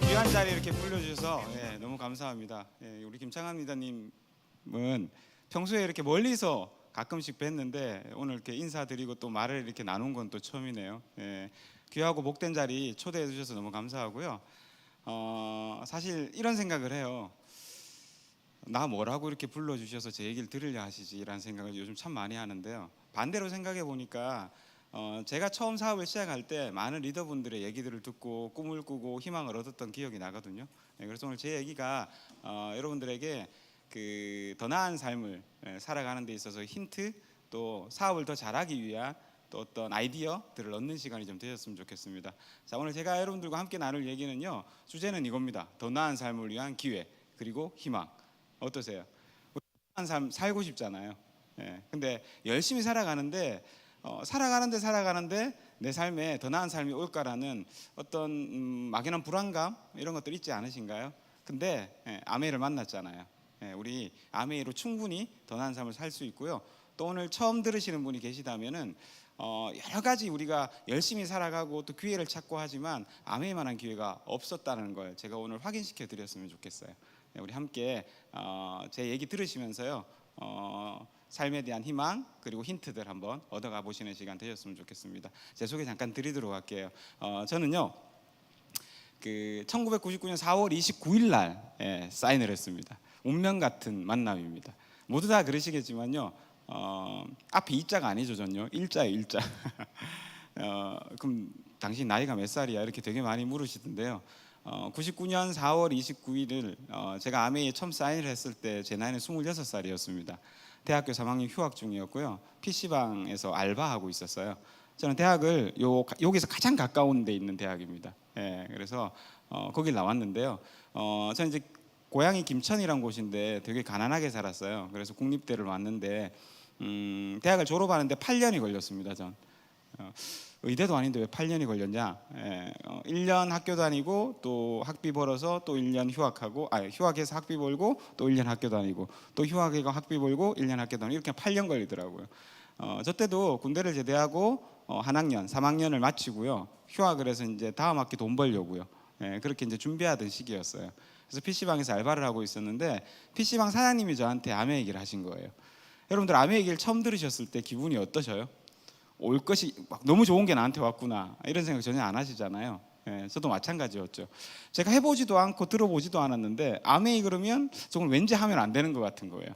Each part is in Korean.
귀한 자리 이렇게 불러주셔서 너무 감사합니다. 우리 김창환 리더님은 평소에 이렇게 멀리서 가끔씩 뵀는데 오늘 이렇게 인사드리고 또 말을 이렇게 나눈 건 또 처음이네요. 귀하고 복된 자리 초대해 주셔서 너무 감사하고요. 사실 이런 생각을 해요. 나 뭐라고 이렇게 불러주셔서 제 얘기를 들으려 하시지라는 생각을 요즘 참 많이 하는데요. 반대로 생각해 보니까 제가 처음 사업을 시작할 때 많은 리더분들의 얘기들을 듣고 꿈을 꾸고 희망을 얻었던 기억이 나거든요. 그래서 오늘 제 얘기가 여러분들에게 더 나은 삶을 살아가는 데 있어서 힌트, 또 사업을 더 잘하기 위한 또 어떤 아이디어들을 얻는 시간이 좀 되셨으면 좋겠습니다. 자, 오늘 제가 여러분들과 함께 나눌 얘기는요, 주제는 이겁니다. 더 나은 삶을 위한 기회 그리고 희망. 어떠세요? 더 나은 삶 살고 싶잖아요. 근데 열심히 살아가는데 내 삶에 더 나은 삶이 올까라는 어떤 막연한 불안감 이런 것들 있지 않으신가요? 근데 아메이를 만났잖아요. 우리 아메이로 충분히 더 나은 삶을 살 수 있고요. 또 오늘 처음 들으시는 분이 계시다면은 여러 가지 우리가 열심히 살아가고 또 기회를 찾고 하지만 아메이만한 기회가 없었다는 걸 제가 오늘 확인시켜 드렸으면 좋겠어요. 우리 함께 제 얘기 들으시면서요, 삶에 대한 희망 그리고 힌트들 한번 얻어가 보시는 시간 되셨으면 좋겠습니다. 제 소개 잠깐 드리도록 할게요. 저는요 1999년 4월 29일 날 사인을 했습니다. 운명 같은 만남입니다. 모두 다 그러시겠지만요, 앞에 이자가 아니죠. 전요 일자예요, 일자. 그럼 당신 나이가 몇 살이야? 이렇게 되게 많이 물으시던데요. 99년 4월 29일을 제가 아메이에 처음 사인을 했을 때 제 나이는 26살이었습니다. 대학교 3학년 휴학 중이었고요. PC방에서 알바하고 있었어요. 저는 대학을 여기서 가장 가까운 데 있는 대학입니다. 그래서 거길 나왔는데요. 저는 이제 고향이 김천이라는 곳인데 되게 가난하게 살았어요. 그래서 국립대를 왔는데 대학을 졸업하는데 8년이 걸렸습니다. 전 의대도 아닌데 왜 8년이 걸렸냐? 1년 학교 다니고 또 학비 벌어서 또 1년 휴학하고, 휴학해서 학비 벌고 또 1년 학교 다니고 또 휴학해서 학비 벌고 1년 학교 다니고 이렇게 8년 걸리더라고요. 저 때도 군대를 제대하고 한 학년, 3학년을 마치고요. 휴학을 해서 이제 다음 학기 돈 벌려고요. 그렇게 이제 준비하던 시기였어요. 그래서 PC방에서 알바를 하고 있었는데 PC방 사장님이 저한테 아메 얘기를 하신 거예요. 여러분들 아메 얘기를 처음 들으셨을 때 기분이 어떠셔요? 올 것이 막 너무 좋은 게 나한테 왔구나 이런 생각 전혀 안 하시잖아요. 저도 마찬가지였죠. 제가 해보지도 않고 들어보지도 않았는데 아메이 그러면 정말 왠지 하면 안 되는 것 같은 거예요.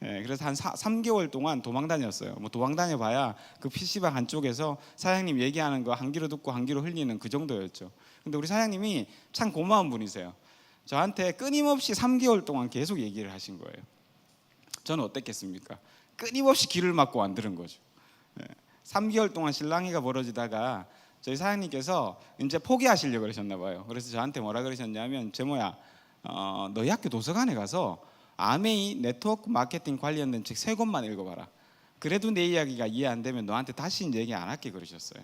그래서 한 3개월 동안 도망 다녔어요. 뭐 도망 다녀봐야 그 PC방 한쪽에서 사장님 얘기하는 거 한 귀로 듣고 한 귀로 흘리는 그 정도였죠. 근데 우리 사장님이 참 고마운 분이세요. 저한테 끊임없이 3개월 동안 계속 얘기를 하신 거예요. 저는 어땠겠습니까? 끊임없이 귀를 막고 안 들은 거죠. 3개월 동안 실랑이가 벌어지다가 저희 사장님께서 이제 포기하시려고 그러셨나 봐요. 그래서 저한테 뭐라 그러셨냐면, 제모야, 너희 학교 도서관에 가서 아메이 네트워크 마케팅 관련된 책 3권만 읽어봐라. 그래도 내 이야기가 이해 안 되면 너한테 다시 얘기 안 할게 그러셨어요.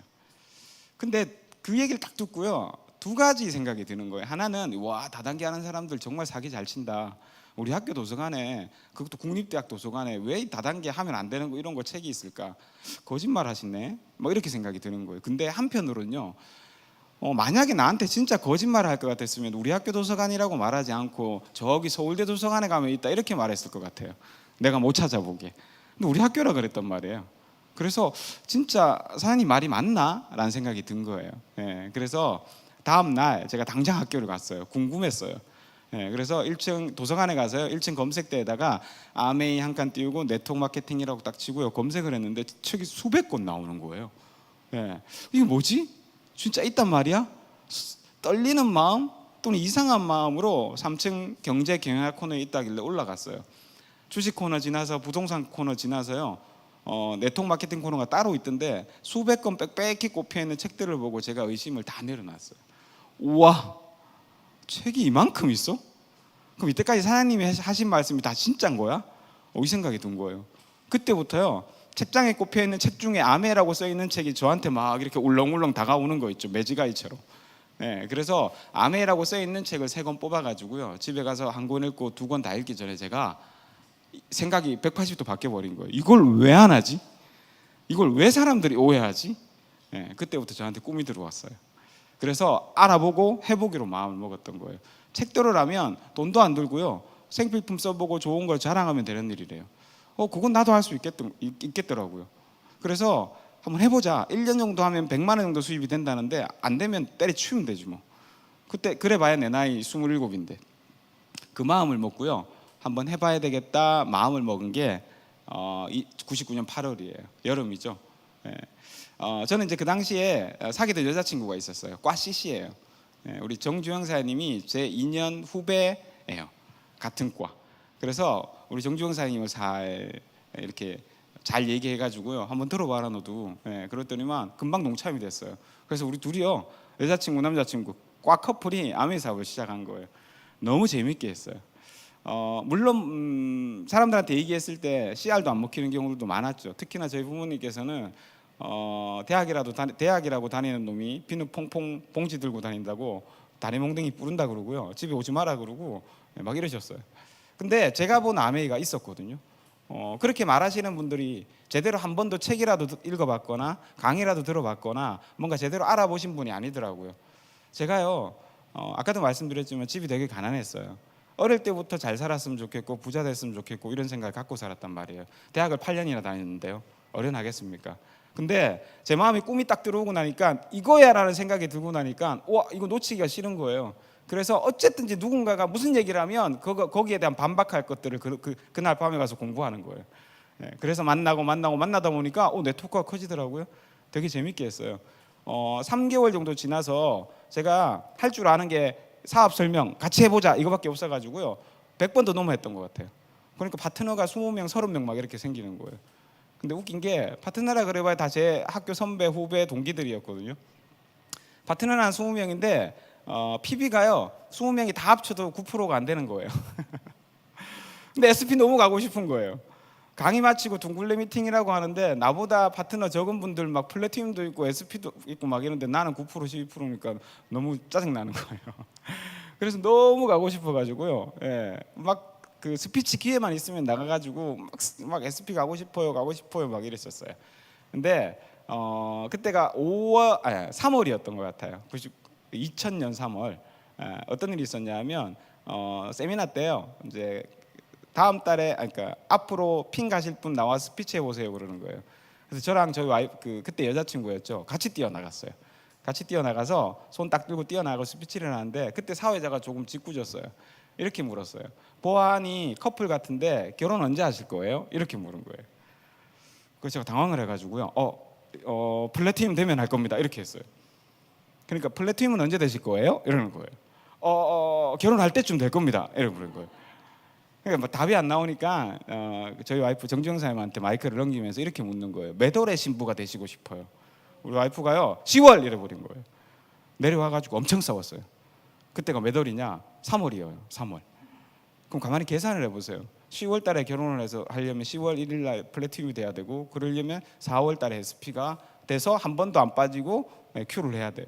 근데 그 얘기를 딱 듣고요, 2가지 생각이 드는 거예요. 하나는 와, 다단계 하는 사람들 정말 사기 잘 친다. 우리 학교 도서관에, 그것도 국립대학 도서관에 왜 다단계 하면 안 되는 거 이런 거 책이 있을까? 거짓말 하시네. 뭐 이렇게 생각이 드는 거예요. 근데 한편으로는요, 만약에 나한테 진짜 거짓말을 할 것 같았으면 우리 학교 도서관이라고 말하지 않고 저기 서울대 도서관에 가면 있다 이렇게 말했을 것 같아요. 내가 못 찾아보게. 근데 우리 학교라 그랬단 말이에요. 그래서 진짜 사장님 말이 맞나? 라는 생각이 든 거예요. 그래서 다음 날 제가 당장 학교를 갔어요. 궁금했어요. 그래서 1층 도서관에 가서요, 1층 검색대에다가 아메이 한 칸 띄우고 네트워크 마케팅이라고 딱 치고요, 검색을 했는데 책이 수백 권 나오는 거예요. 이게 뭐지? 진짜 있단 말이야? 떨리는 마음 또는 이상한 마음으로 3층 경제 경영학 코너에 있다길래 올라갔어요. 주식 코너 지나서 부동산 코너 지나서요, 네트워크 마케팅 코너가 따로 있던데 수백 권 빽빽히 꼽혀 있는 책들을 보고 제가 의심을 다 내려놨어요. 우와, 책이 이만큼 있어? 그럼 이때까지 사장님이 하신 말씀이 다 진짜인 거야? 이 생각이 든 거예요. 그때부터요, 책장에 꼽혀 있는 책 중에 아메라고 써 있는 책이 저한테 막 이렇게 울렁울렁 다가오는 거 있죠, 매지가이처럼. 그래서 아메라고 써 있는 책을 3권 뽑아가지고요, 집에 가서 한 권 읽고 2권 다 읽기 전에 제가 생각이 180도 바뀌어 버린 거예요. 이걸 왜 안 하지? 이걸 왜 사람들이 오해하지? 그때부터 저한테 꿈이 들어왔어요. 그래서 알아보고 해보기로 마음을 먹었던 거예요. 책들을 하면 돈도 안 들고요. 생필품 써보고 좋은 걸 자랑하면 되는 일이래요. 그건 나도 할 수 있겠더라고요. 그래서 한번 해보자. 1년 정도 하면 100만 원 정도 수입이 된다는데 안 되면 때려치우면 되지 뭐. 그때 그래봐야 내 나이 27인데 그 마음을 먹고요. 한번 해봐야 되겠다 마음을 먹은 게 99년 8월이에요. 여름이죠. 예. 저는 이제 그 당시에 사귀던 여자친구가 있었어요. 과 CC예요. 우리 정주영 사장님이 제 2년 후배예요. 같은 과. 그래서 우리 정주영 사장님을 이렇게 잘 얘기해가지고요. 한번 들어봐라 너도. 그랬더니만 금방 동참이 됐어요. 그래서 우리 둘이요. 여자친구 남자친구 과 커플이 아메 사업을 시작한 거예요. 너무 재밌게 했어요. 물론 사람들한테 얘기했을 때 CR도 안 먹히는 경우도 많았죠. 특히나 저희 부모님께서는 대학이라고 다니는 놈이 비누 퐁퐁 봉지 들고 다닌다고 다리 몽둥이 뿌른다 그러고요. 집에 오지 마라 그러고 막 이러셨어요. 근데 제가 본 아메이가 있었거든요. 그렇게 말하시는 분들이 제대로 한 번도 책이라도 읽어봤거나 강의라도 들어봤거나 뭔가 제대로 알아보신 분이 아니더라고요. 제가요 아까도 말씀드렸지만 집이 되게 가난했어요. 어릴 때부터 잘 살았으면 좋겠고 부자 됐으면 좋겠고 이런 생각을 갖고 살았단 말이에요. 대학을 8년이나 다녔는데요. 어련하겠습니까? 근데 제 마음에 꿈이 딱 들어오고 나니까 이거야라는 생각이 들고 나니까 와 이거 놓치기가 싫은 거예요. 그래서 어쨌든지 누군가가 무슨 얘기를 하면 거기에 대한 반박할 것들을 그날 밤에 가서 공부하는 거예요. 그래서 만나다 보니까 네트워크가 커지더라고요. 되게 재밌게 했어요. 3개월 정도 지나서 제가 할 줄 아는 게 사업 설명 같이 해보자 이거밖에 없어가지고요. 100번도 넘어 했던 것 같아요. 그러니까 파트너가 20명, 30명 막 이렇게 생기는 거예요. 근데 웃긴 게 파트너라 그래봐야 다 제 학교 선배, 후배, 동기들이었거든요. 파트너는 한 20명인데 PB가요 20명이 다 합쳐도 9%가 안 되는 거예요. 근데 SP 너무 가고 싶은 거예요. 강의 마치고 둥글레 미팅이라고 하는데 나보다 파트너 적은 분들 막 플래티넘도 있고 SP도 있고 막 이런데 나는 9% 12%니까 너무 짜증나는 거예요. 그래서 너무 가고 싶어가지고요. 막 그 스피치 기회만 있으면 나가가지고 막 SP 가고 싶어요 막 이랬었어요. 근데 그때가 3월이었던 것 같아요. 2000년 3월 어떤 일이 있었냐면 세미나 때요. 이제 다음 달에 그러니까 앞으로 핀 가실 분 나와서 스피치 해보세요 그러는 거예요. 그래서 저랑 저희 와이프 그때 여자친구였죠. 같이 뛰어나갔어요. 같이 뛰어나가서 손 딱 들고 뛰어나가고 스피치를 하는데 그때 사회자가 조금 짓궂었어요. 이렇게 물었어요. 보아하니 커플 같은데 결혼 언제 하실 거예요? 이렇게 물은 거예요. 그래서 제가 당황을 해가지고요. 플래티넘 되면 할 겁니다. 이렇게 했어요. 그러니까 플래티넘은 언제 되실 거예요? 이러는 거예요. 결혼할 때쯤 될 겁니다. 이렇게 물은 거예요. 그러니까 뭐 답이 안 나오니까 저희 와이프 정지영 사님한테 마이크를 넘기면서 이렇게 묻는 거예요. 몇 월에 신부가 되시고 싶어요? 우리 와이프가요 10월 이래 버린 거예요. 내려와가지고 엄청 싸웠어요. 그때가 몇 월이냐? 3월이에요. 3월. 그럼 가만히 계산을 해보세요. 10월 달에 결혼을 해서 하려면 10월 1일 날 플래티넘이 돼야 되고 그러려면 4월 달에 SP가 돼서 한 번도 안 빠지고 큐를 해야 돼요.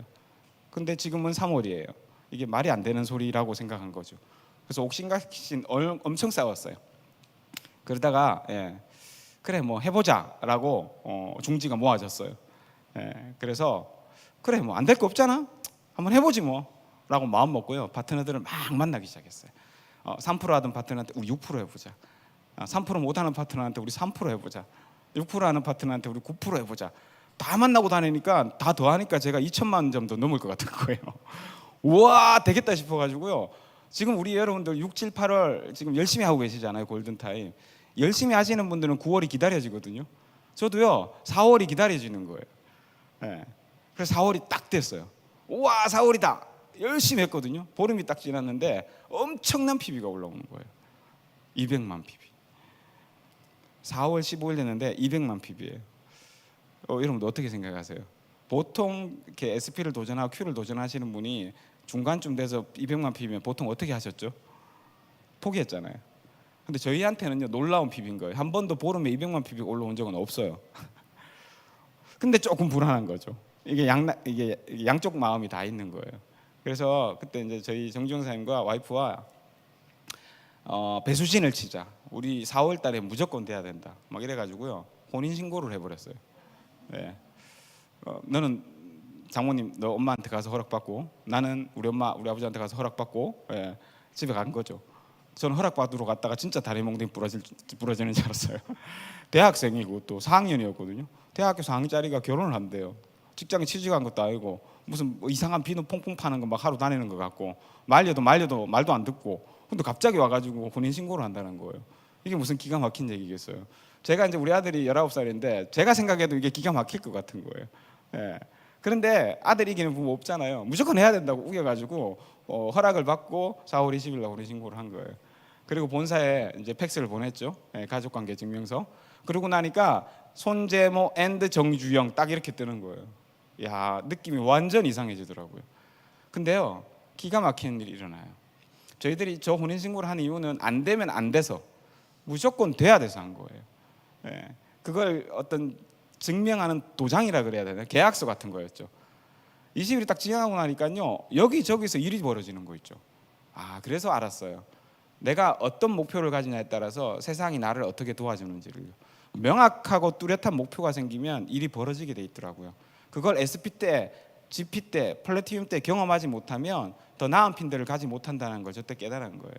근데 지금은 3월이에요. 이게 말이 안 되는 소리라고 생각한 거죠. 그래서 옥신각신 엄청 싸웠어요. 그러다가 그래 뭐 해보자라고 중지가 모아졌어요. 그래서 그래 뭐 안 될 거 없잖아. 한번 해보지 뭐라고 마음 먹고요. 파트너들을 막 만나기 시작했어요. 3% 하던 파트너한테 우리 6% 해보자. 3% 못하는 파트너한테 우리 3% 해보자. 6% 하는 파트너한테 우리 9% 해보자. 다 만나고 다니니까 다 더하니까 제가 2천만 점 더 넘을 것 같은 거예요. 우와 되겠다 싶어가지고요. 지금 우리 여러분들 6, 7, 8월 지금 열심히 하고 계시잖아요. 골든타임. 열심히 하시는 분들은 9월이 기다려지거든요. 저도요 4월이 기다려지는 거예요. 그래서 4월이 딱 됐어요. 우와 4월이다. 열심히 했거든요. 보름이 딱 지났는데 엄청난 PB가 올라오는 거예요. 200만 PB. 4월 15일 됐는데 200만 PB예요. 여러분들 어떻게 생각하세요? 보통 이렇게 SP를 도전하고 Q를 도전하시는 분이 중간쯤 돼서 200만 PB면 보통 어떻게 하셨죠? 포기했잖아요. 근데 저희한테는요 놀라운 PB인 거예요. 한 번도 보름에 200만 PB가 올라온 적은 없어요. 근데 조금 불안한 거죠. 이게 양쪽 마음이 다 있는 거예요. 그래서 그때 이제 저희 정지영 사님과 와이프와 배수진을 치자. 우리 4월 달에 무조건 돼야 된다. 막 이래가지고요 혼인 신고를 해버렸어요. 너는 장모님 너 엄마한테 가서 허락받고 나는 우리 엄마 우리 아버지한테 가서 허락받고 집에 간 거죠. 저는 허락받으러 갔다가 진짜 다리 몽둥이 부러지는 줄 알았어요. 대학생이고 또 4학년이었거든요. 대학교 4학년짜리가 결혼을 한대요. 직장에 취직한 것도 아니고 무슨 뭐 이상한 비누 퐁퐁 파는 거 막 하루 다니는 것 같고 말려도 말도 안 듣고 근데 갑자기 와가지고 혼인신고를 한다는 거예요. 이게 무슨 기가 막힌 얘기겠어요. 제가 이제 우리 아들이 19살인데 제가 생각해도 이게 기가 막힐 것 같은 거예요. 예. 그런데 아들 이기는 부모 없잖아요. 무조건 해야 된다고 우겨가지고 허락을 받고 4월 20일 날 혼인신고를 한 거예요. 그리고 본사에 이제 팩스를 보냈죠. 가족관계 증명서. 그러고 나니까 손재모 앤드 정주영 딱 이렇게 뜨는 거예요. 야, 느낌이 완전 이상해지더라고요. 근데요, 기가 막히는 일이 일어나요. 저희들이 저 혼인신고를 한 이유는 안 되면 안 돼서 무조건 돼야 돼서 한 거예요. 그걸 어떤 증명하는 도장이라 그래야 되나? 계약서 같은 거였죠. 20일이 딱 지나고 나니까요, 여기저기서 일이 벌어지는 거 있죠. 아, 그래서 알았어요. 내가 어떤 목표를 가지냐에 따라서 세상이 나를 어떻게 도와주는지를 명확하고 뚜렷한 목표가 생기면 일이 벌어지게 돼 있더라고요. 그걸 SP 때, GP 때, 플래티늄 때 경험하지 못하면 더 나은 핀들을 가지 못한다는 걸 저때 깨달은 거예요.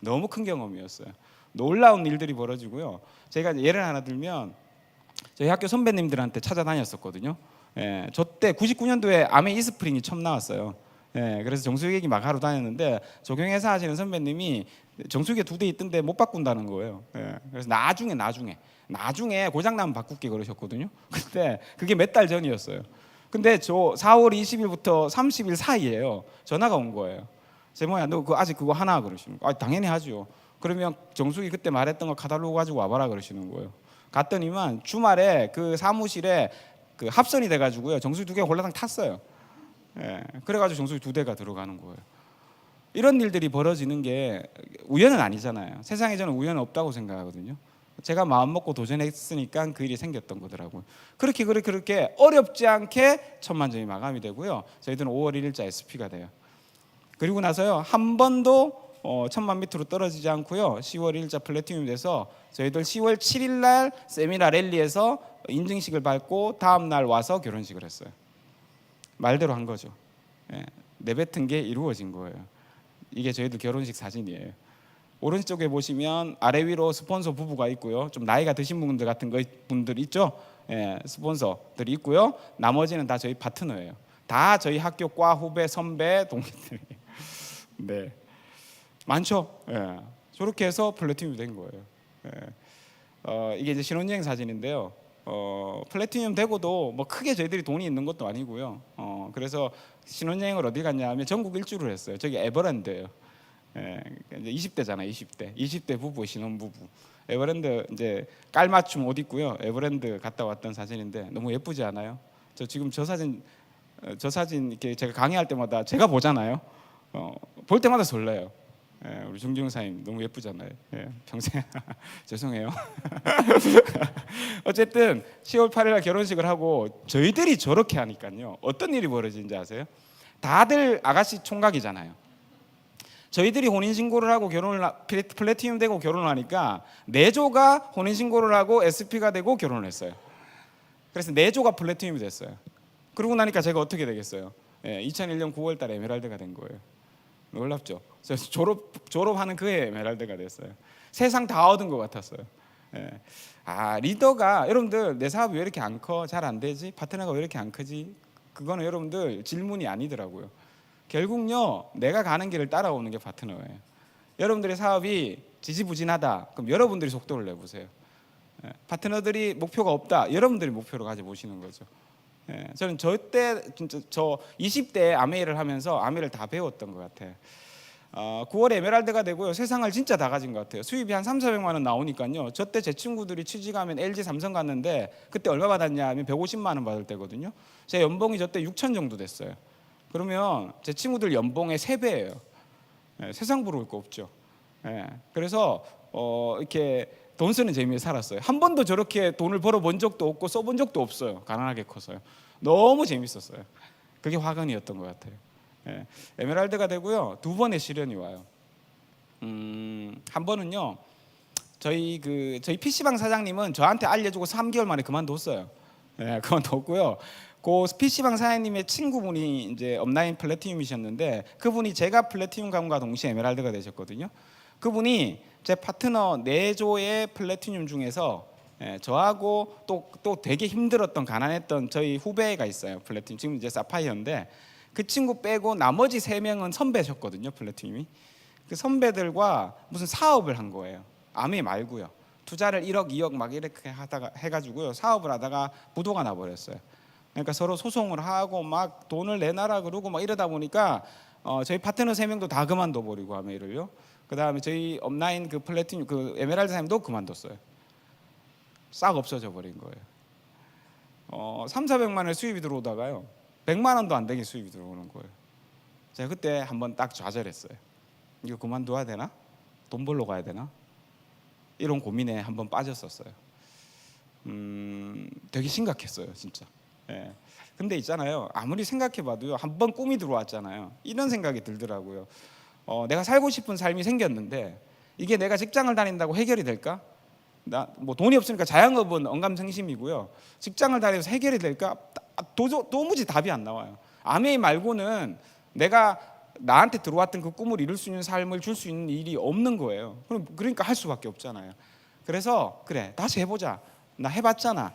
너무 큰 경험이었어요. 놀라운 일들이 벌어지고요. 제가 예를 하나 들면 저희 학교 선배님들한테 찾아다녔었거든요. 저때 99년도에 아메 이스프링이 처음 나왔어요. 그래서 정수기기 막 하러 다녔는데 조경회사 하시는 선배님이 정수기 2대 있던데 못 바꾼다는 거예요. 그래서 나중에 고장나면 바꿀게 그러셨거든요. 근데 그게 몇 달 전이었어요. 근데 저 4월 20일부터 30일 사이에요. 전화가 온 거예요. 제모야 너 아직 그거 하나 그러시는 거예요. 당연히 하죠. 그러면 정수기 그때 말했던 거 카탈로그 가지고 와봐라 그러시는 거예요. 갔더니만 주말에 그 사무실에 그 합선이 돼가지고요. 정수기 2개가 홀라당 탔어요. 그래가지고 정수기 2대가 들어가는 거예요. 이런 일들이 벌어지는 게 우연은 아니잖아요. 세상에 저는 우연은 없다고 생각하거든요. 제가 마음 먹고 도전했으니까 그 일이 생겼던 거더라고요. 그렇게 어렵지 않게 천만점이 마감이 되고요. 저희들은 5월 1일자 SP가 돼요. 그리고 나서요 한 번도 1000만 밑으로 떨어지지 않고요. 10월 1일자 플래티늄이 돼서 저희들 10월 7일 날 세미나 랠리에서 인증식을 받고 다음 날 와서 결혼식을 했어요. 말대로 한 거죠. 내뱉은 게 이루어진 거예요. 이게 저희들 결혼식 사진이에요. 오른쪽에 보시면 아래 위로 스폰서 부부가 있고요. 좀 나이가 드신 분들 같은 분들 있죠. 스폰서들이 있고요. 나머지는 다 저희 파트너예요. 다 저희 학교 과 후배, 선배, 동기들이에요. 네, 많죠. 저렇게 해서 플래티늄이 된 거예요. 이게 이제 신혼여행 사진인데요. 플래티늄 되고도 뭐 크게 저희들이 돈이 있는 것도 아니고요. 그래서 신혼여행을 어디 갔냐 하면 전국 일주를 했어요. 저기 에버랜드예요. 이제 20대잖아요. 20대 부부, 신혼부부. 에버랜드 이제 깔맞춤 옷 입고요. 에버랜드 갔다 왔던 사진인데 너무 예쁘지 않아요? 저 지금 저 사진 이렇게 제가 강의할 때마다 제가 보잖아요. 볼 때마다 설레요. 우리 중중사님 너무 예쁘잖아요. 평생 죄송해요. 어쨌든 10월 8일 날 결혼식을 하고 저희들이 저렇게 하니까요. 어떤 일이 벌어지는지 아세요? 다들 아가씨 총각이잖아요. 저희들이 혼인신고를 하고 플래티늄 되고 결혼을 하니까 내조가 혼인신고를 하고 SP가 되고 결혼을 했어요. 그래서 내조가 플래티늄이 됐어요. 그러고 나니까 제가 어떻게 되겠어요? 2001년 9월 달에 에메랄드가 된 거예요. 놀랍죠? 졸업하는 그해 에메랄드가 됐어요. 세상 다 얻은 것 같았어요. 리더가 여러분들 내 사업이 왜 이렇게 안 커? 잘 안 되지? 파트너가 왜 이렇게 안 크지? 그거는 여러분들 질문이 아니더라고요. 결국요 내가 가는 길을 따라오는 게 파트너예요. 여러분들의 사업이 지지부진하다. 그럼 여러분들이 속도를 내보세요. 파트너들이 목표가 없다. 여러분들이 목표를 가져보시는 거죠. 저는 저때 진짜 저 20대에 아메이를 하면서 아메이를 다 배웠던 것 같아요. 9월에 에메랄드가 되고요. 세상을 진짜 다 가진 것 같아요. 수입이 한 3,400만 원 나오니까요. 저때 제 친구들이 취직하면 LG 삼성 갔는데 그때 얼마 받았냐 하면 150만 원 받을 때거든요. 제 연봉이 저때 6천 정도 됐어요. 그러면 제 친구들 연봉의 3배예요. 세상 부러울 거 없죠. 그래서 이렇게 돈 쓰는 재미에 살았어요. 한 번도 저렇게 돈을 벌어본 적도 없고 써본 적도 없어요. 가난하게 커서요. 너무 재밌었어요. 그게 화근이었던 것 같아요. 에메랄드가 되고요. 2번의 시련이 와요. 한 번은요. 저희 PC방 사장님은 저한테 알려주고 3개월 만에 그만뒀어요. 그만뒀고요. 그 PC방 사장님의 친구분이 이제 업라인 플래티늄이셨는데 그분이 제가 플래티늄 가문과 동시에 에메랄드가 되셨거든요. 그분이 제 파트너 4조의 플래티늄 중에서 저하고 또 되게 힘들었던 가난했던 저희 후배가 있어요. 플래티늄 지금 이제 사파이어인데 그 친구 빼고 나머지 3명은 선배셨거든요. 플래티늄이 그 선배들과 무슨 사업을 한 거예요. 아메 말고요. 투자를 1억 2억 막 이렇게 하다가 해가지고요 사업을 하다가 부도가 나버렸어요. 그러니까 서로 소송을 하고 막 돈을 내놔라 그러고 막 이러다 보니까 저희 파트너 3명도 다 그만둬 버리고 아메이를요. 그 다음에 저희 업라인 그 플래티늄 그 에메랄드 사장님도 그만뒀어요. 싹 없어져 버린 거예요. 3,400만 원의 수입이 들어오다가요 100만 원도 안 되게 수입이 들어오는 거예요. 제가 그때 한번 딱 좌절했어요. 이거 그만둬야 되나? 돈 벌러 가야 되나? 이런 고민에 한번 빠졌었어요. 되게 심각했어요, 진짜. 예. 근데 있잖아요. 아무리 생각해봐도요, 한번 꿈이 들어왔잖아요. 이런 생각이 들더라고요. 내가 살고 싶은 삶이 생겼는데 이게 내가 직장을 다닌다고 해결이 될까? 나 뭐 돈이 없으니까 자영업은 언감생심이고요. 직장을 다니면서 해결이 될까? 도무지 답이 안 나와요. 아메이 말고는 내가 나한테 들어왔던 그 꿈을 이룰 수 있는 삶을 줄 수 있는 일이 없는 거예요. 그러니까 할 수밖에 없잖아요. 그래서 그래 다시 해보자. 나 해봤잖아.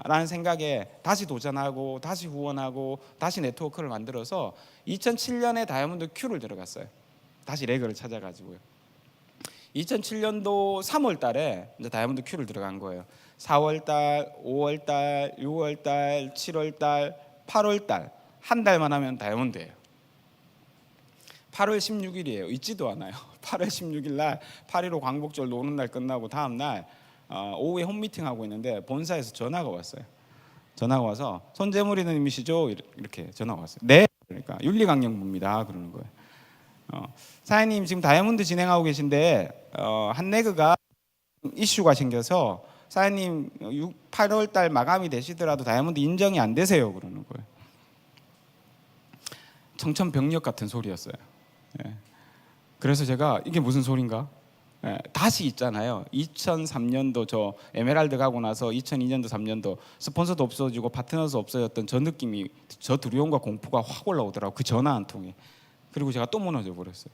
라는 생각에 다시 도전하고 다시 후원하고 다시 네트워크를 만들어서 2007년에 다이아몬드 Q를 들어갔어요. 다시 레그를 찾아가지고요. 2007년도 3월 달에 이제 다이아몬드 Q를 들어간 거예요. 4월 달, 5월 달, 6월 달, 7월 달, 8월 달 한 달만 하면 다이아몬드예요. 8월 16일이에요. 잊지도 않아요. 8월 16일 날 8.15 광복절 노는 날 끝나고 다음 날 오후에 홈미팅 하고 있는데 본사에서 전화가 왔어요. 전화가 와서 손재물이님이시죠? 이렇게 전화가 왔어요. 네. 그러니까 윤리강령부입니다. 그러는 거예요. 사장님 지금 다이아몬드 진행하고 계신데 한내그가 이슈가 생겨서 사장님 8월 달 마감이 되시더라도 다이아몬드 인정이 안 되세요. 그러는 거예요. 청천벽력 같은 소리였어요. 예. 그래서 제가 이게 무슨 소린가? 다시 있잖아요. 2003년도 저 에메랄드 가고 나서 2002년도 3년도 스폰서도 없어지고 파트너도 없어졌던 저 느낌이 저 두려움과 공포가 확 올라오더라고. 그 전화 한 통에. 그리고 제가 또 무너져 버렸어요.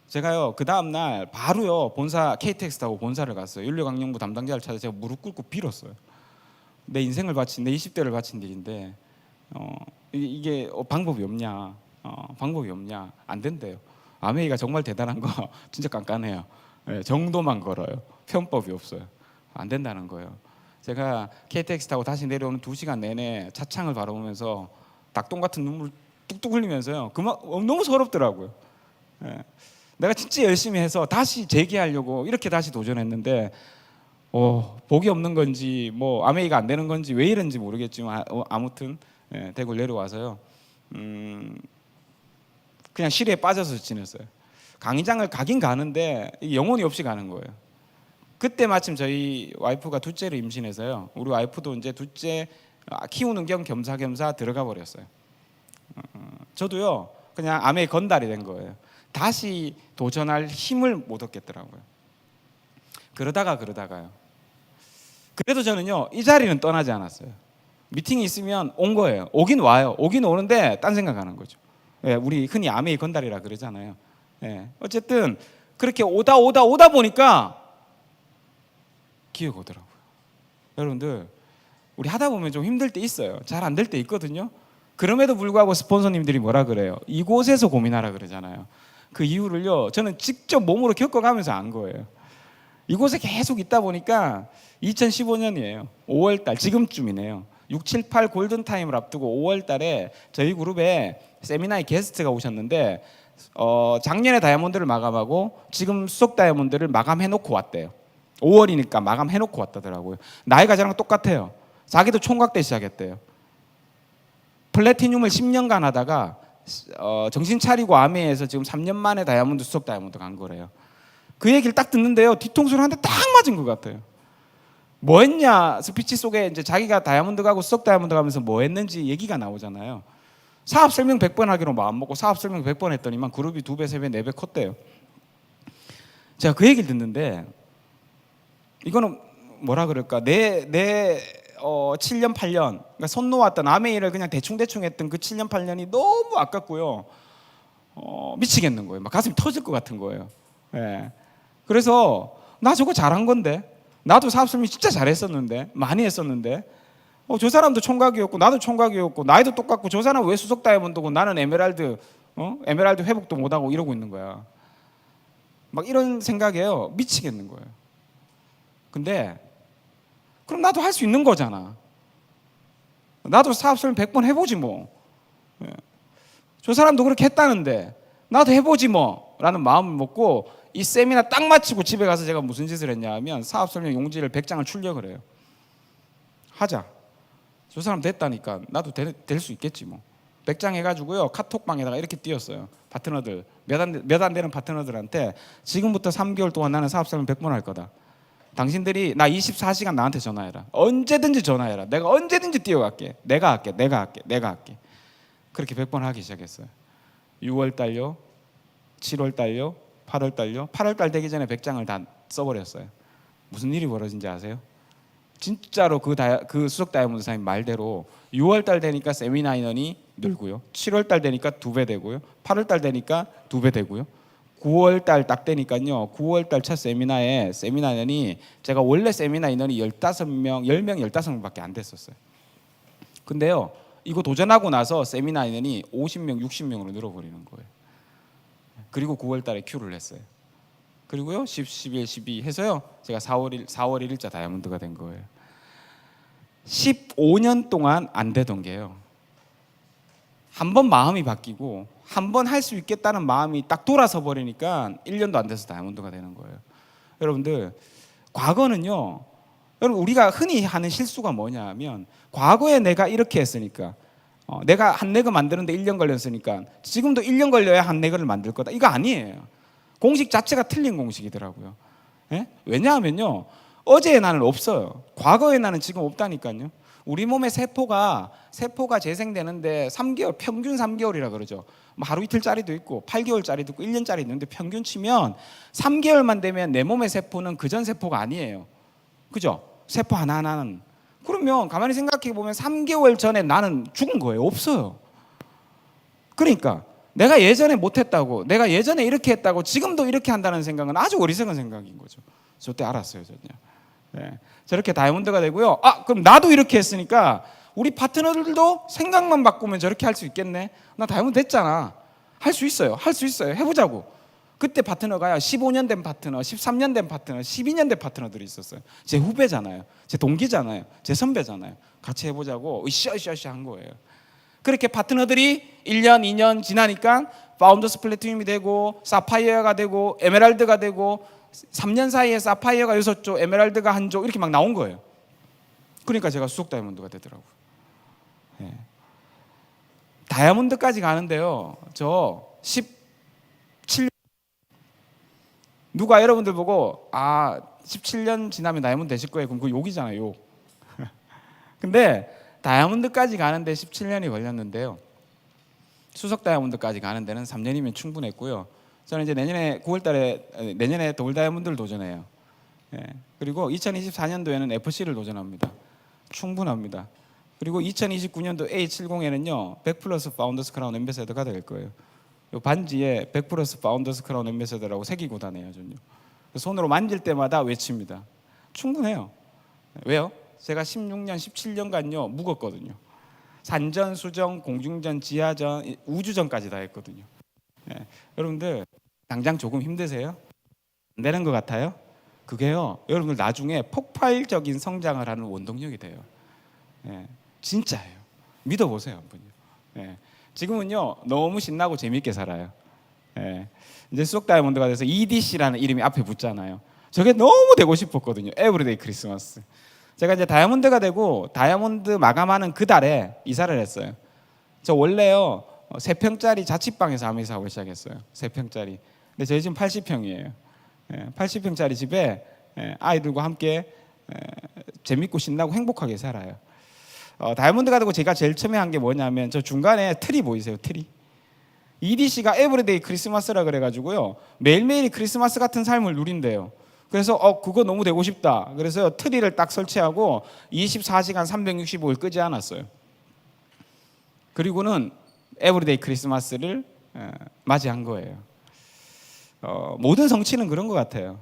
제가요 그 다음 날 바로요 본사 KTX 타고 본사를 갔어요. 윤리강령부 담당자를 찾아 제가 무릎 꿇고 빌었어요. 내 인생을 바친 내 20대를 바친 일인데 이게 방법이 없냐? 방법이 없냐? 안 된대요. 아메이가 정말 대단한 거 진짜 깐깐해요. 정도만 걸어요. 편법이 없어요. 안 된다는 거예요. 제가 KTX 타고 다시 내려오는 2시간 내내 차창을 바라보면서 닭똥 같은 눈물 뚝뚝 흘리면서요. 너무 서럽더라고요. 내가 진짜 열심히 해서 다시 재기하려고 이렇게 다시 도전했는데 복이 없는 건지 뭐 아메이가 안 되는 건지 왜 이런지 모르겠지만 아무튼 대구를 내려와서요. 그냥 시리에 빠져서 지냈어요. 강의장을 가긴 가는데 영혼이 없이 가는 거예요. 그때 마침 저희 와이프가 둘째를 임신해서요. 우리 와이프도 이제 둘째 키우는 겸 겸사겸사 들어가 버렸어요. 저도요 그냥 암에 건달이 된 거예요. 다시 도전할 힘을 못 얻겠더라고요. 그러다가요. 그래도 저는요 이 자리는 떠나지 않았어요. 미팅이 있으면 온 거예요. 오긴 와요. 오긴 오는데 딴 생각하는 거죠. 우리 흔히 아메이 건달이라 그러잖아요. 어쨌든 그렇게 오다 보니까 기회가 오더라고요. 여러분들 우리 하다 보면 좀 힘들 때 있어요. 잘 안 될 때 있거든요. 그럼에도 불구하고 스폰서님들이 뭐라 그래요? 이곳에서 고민하라 그러잖아요. 그 이유를요 저는 직접 몸으로 겪어가면서 안 거예요. 이곳에 계속 있다 보니까 2015년이에요. 5월달 지금쯤이네요. 6, 7, 8 골든타임을 앞두고 5월달에 저희 그룹에 세미나에 게스트가 오셨는데 작년에 다이아몬드를 마감하고 지금 수석 다이아몬드를 마감해놓고 왔대요. 5월이니까 마감해놓고 왔다더라고요. 나이가 저랑 똑같아요. 자기도 총각때 시작했대요. 플래티늄을 10년간 하다가 정신 차리고 아메에서 지금 3년 만에 다이아몬드 수석 다이아몬드 간 거래요. 그 얘기를 딱 듣는데요 뒤통수를 한 대 딱 맞은 것 같아요. 뭐 했냐 스피치 속에 이제 자기가 다이아몬드 가고 수석 다이아몬드 가면서 뭐 했는지 얘기가 나오잖아요. 사업 설명 100번 하기로 마음먹고 사업 설명 100번 했더니만 그룹이 2배, 3배, 4배 컸대요. 제가 그 얘기를 듣는데 이거는 뭐라 그럴까 내 7년 8년 그러니까 손 놓았던 아메 일을 그냥 대충 했던 그 7년 8년이 너무 아깝고요. 미치겠는 거예요. 막 가슴이 터질 것 같은 거예요. 예. 그래서 나 저거 잘한 건데, 나도 사업 설명 진짜 잘했었는데, 많이 했었는데, 저 사람도 총각이었고 나도 총각이었고 나이도 똑같고 저 사람 왜 수석 다이아몬드고 나는 에메랄드 회복도 못하고 이러고 있는 거야. 막 이런 생각이에요. 미치겠는 거예요. 근데 그럼 나도 할 수 있는 거잖아. 나도 사업 설명 100번 해보지 뭐. 예. 저 사람도 그렇게 했다는데 나도 해보지 뭐 라는 마음을 먹고 이 세미나 딱 마치고 집에 가서 제가 무슨 짓을 했냐 하면 사업 설명 용지를 100장을 출력을 해요. 하자. 저 사람 됐다니까 나도 될 수 있겠지 뭐. 100장 해가지고요 카톡방에다가 이렇게 띄웠어요. 파트너들 몇 안 되는 파트너들한테 지금부터 3개월 동안 나는 사업 설명 100번 할 거다. 당신들이 나 24시간 나한테 전화해라. 언제든지 전화해라. 내가 언제든지 뛰어갈게. 내가 할게. 그렇게 100번 하기 시작했어요. 6월 달요, 7월 달요, 8월 달요. 8월 달 되기 전에 100장을 다 써버렸어요. 무슨 일이 벌어진지 아세요? 진짜로 그 수석 다이아몬드사님 말대로 6월 달 되니까 세미나 인원이 늘고요. 7월 달 되니까 2배 되고요. 8월 달 되니까 2배 되고요. 9월 달 딱 되니까요. 9월 달 첫 세미나 인원이 제가 원래 세미나 인원이 15명, 10명, 15명밖에 안 됐었어요. 근데요. 이거 도전하고 나서 세미나 인원이 50명, 60명으로 늘어버리는 거예요. 그리고 9월 달에 큐를 했어요. 그리고요 10, 11, 12 해서요 제가 4월 1일자 다이아몬드가 된 거예요. 15년 동안 안 되던 게요. 한 번 마음이 바뀌고 한 번 할 수 있겠다는 마음이 딱 돌아서 버리니까 1년도 안 돼서 다이아몬드가 되는 거예요. 여러분들 과거는요. 여러분 우리가 흔히 하는 실수가 뭐냐면 과거에 내가 이렇게 했으니까 내가 한 네거 만드는데 1년 걸렸으니까 지금도 1년 걸려야 한 네거를 만들 거다. 이거 아니에요. 공식 자체가 틀린 공식이더라고요. 예? 왜냐하면요 어제의 나는 없어요. 과거의 나는 지금 없다니까요. 우리 몸의 세포가 재생되는데 3개월, 평균 3개월이라 그러죠. 하루 이틀짜리도 있고 8개월짜리도 있고 1년짜리 있는데 평균 치면 3개월만 되면 내 몸의 세포는 그전 세포가 아니에요. 그죠? 세포 하나하나는. 그러면 가만히 생각해 보면 3개월 전에 나는 죽은 거예요. 없어요. 그러니까 내가 예전에 못했다고, 내가 예전에 이렇게 했다고 지금도 이렇게 한다는 생각은 아주 어리석은 생각인 거죠. 저 때 알았어요, 저는요. 네. 저렇게 다이아몬드가 되고요. 그럼 나도 이렇게 했으니까 우리 파트너들도 생각만 바꾸면 저렇게 할 수 있겠네. 나 다이아몬드 됐잖아. 할 수 있어요. 해보자고. 그때 파트너가요 15년 된 파트너, 13년 된 파트너, 12년 된 파트너들이 있었어요. 제 후배잖아요. 제 동기잖아요. 제 선배잖아요. 같이 해보자고 으쌰으쌰 한 거예요. 그렇게 파트너들이 1년, 2년 지나니까 파운더스 플래티늄이 되고 사파이어가 되고 에메랄드가 되고 3년 사이에 사파이어가 6조, 에메랄드가 1조 이렇게 막 나온 거예요. 그러니까 제가 수석 다이아몬드가 되더라고요. 네. 다이아몬드까지 가는데요. 저 17년 누가 여러분들 보고 17년 지나면 다이아몬드 되실 거예요. 그럼 그거 욕이잖아요. 욕. 근데 다이아몬드까지 가는데 17년이 걸렸는데요. 수석 다이아몬드까지 가는 데는 3년이면 충분했고요. 저는 이제 내년에 9월달에 내년에 더블 다이아몬드를 도전해요. 예. 그리고 2024년도에는 FC를 도전합니다. 충분합니다. 그리고 2029년도 A70에는요 100 플러스 파운더스 크라운 앰베서더가 될 거예요. 요 반지에 100 플러스 파운더스 크라운 앰베서더라고 새기고 다녀요, 저는요. 손으로 만질 때마다 외칩니다. 충분해요. 왜요? 제가 16년, 17년간요 묵었거든요. 산전, 수전, 공중전, 지하전, 우주전까지 다 했거든요. 예. 여러분들 당장 조금 힘드세요? 안 되는 것 같아요? 그게요 여러분들 나중에 폭발적인 성장을 하는 원동력이 돼요. 예. 진짜예요. 믿어보세요 한번요. 예. 지금은요 너무 신나고 재밌게 살아요. 예. 이제 수석 다이아몬드가 돼서 EDC라는 이름이 앞에 붙잖아요. 저게 너무 되고 싶었거든요. 에브리데이 크리스마스. 제가 이제 다이아몬드가 되고 다이아몬드 마감하는 그 달에 이사를 했어요. 저 원래요 3평짜리 자취방에서 아메 사업을 시작했어요. 3평짜리. 근데 저희 지금 80평이에요. 80평짜리 집에 아이들과 함께 재밌고 신나고 행복하게 살아요. 다이아몬드가 되고 제가 제일 처음에 한 게 뭐냐면 저 중간에 트리 보이세요? 트리. EDC가 에브리데이 크리스마스라 그래가지고요 매일매일이 크리스마스 같은 삶을 누린대요. 그래서 그거 너무 되고 싶다. 그래서 트리를 딱 설치하고 24시간 365일 끄지 않았어요. 그리고는 에브리데이 크리스마스를 맞이한 거예요. 모든 성취는 그런 것 같아요.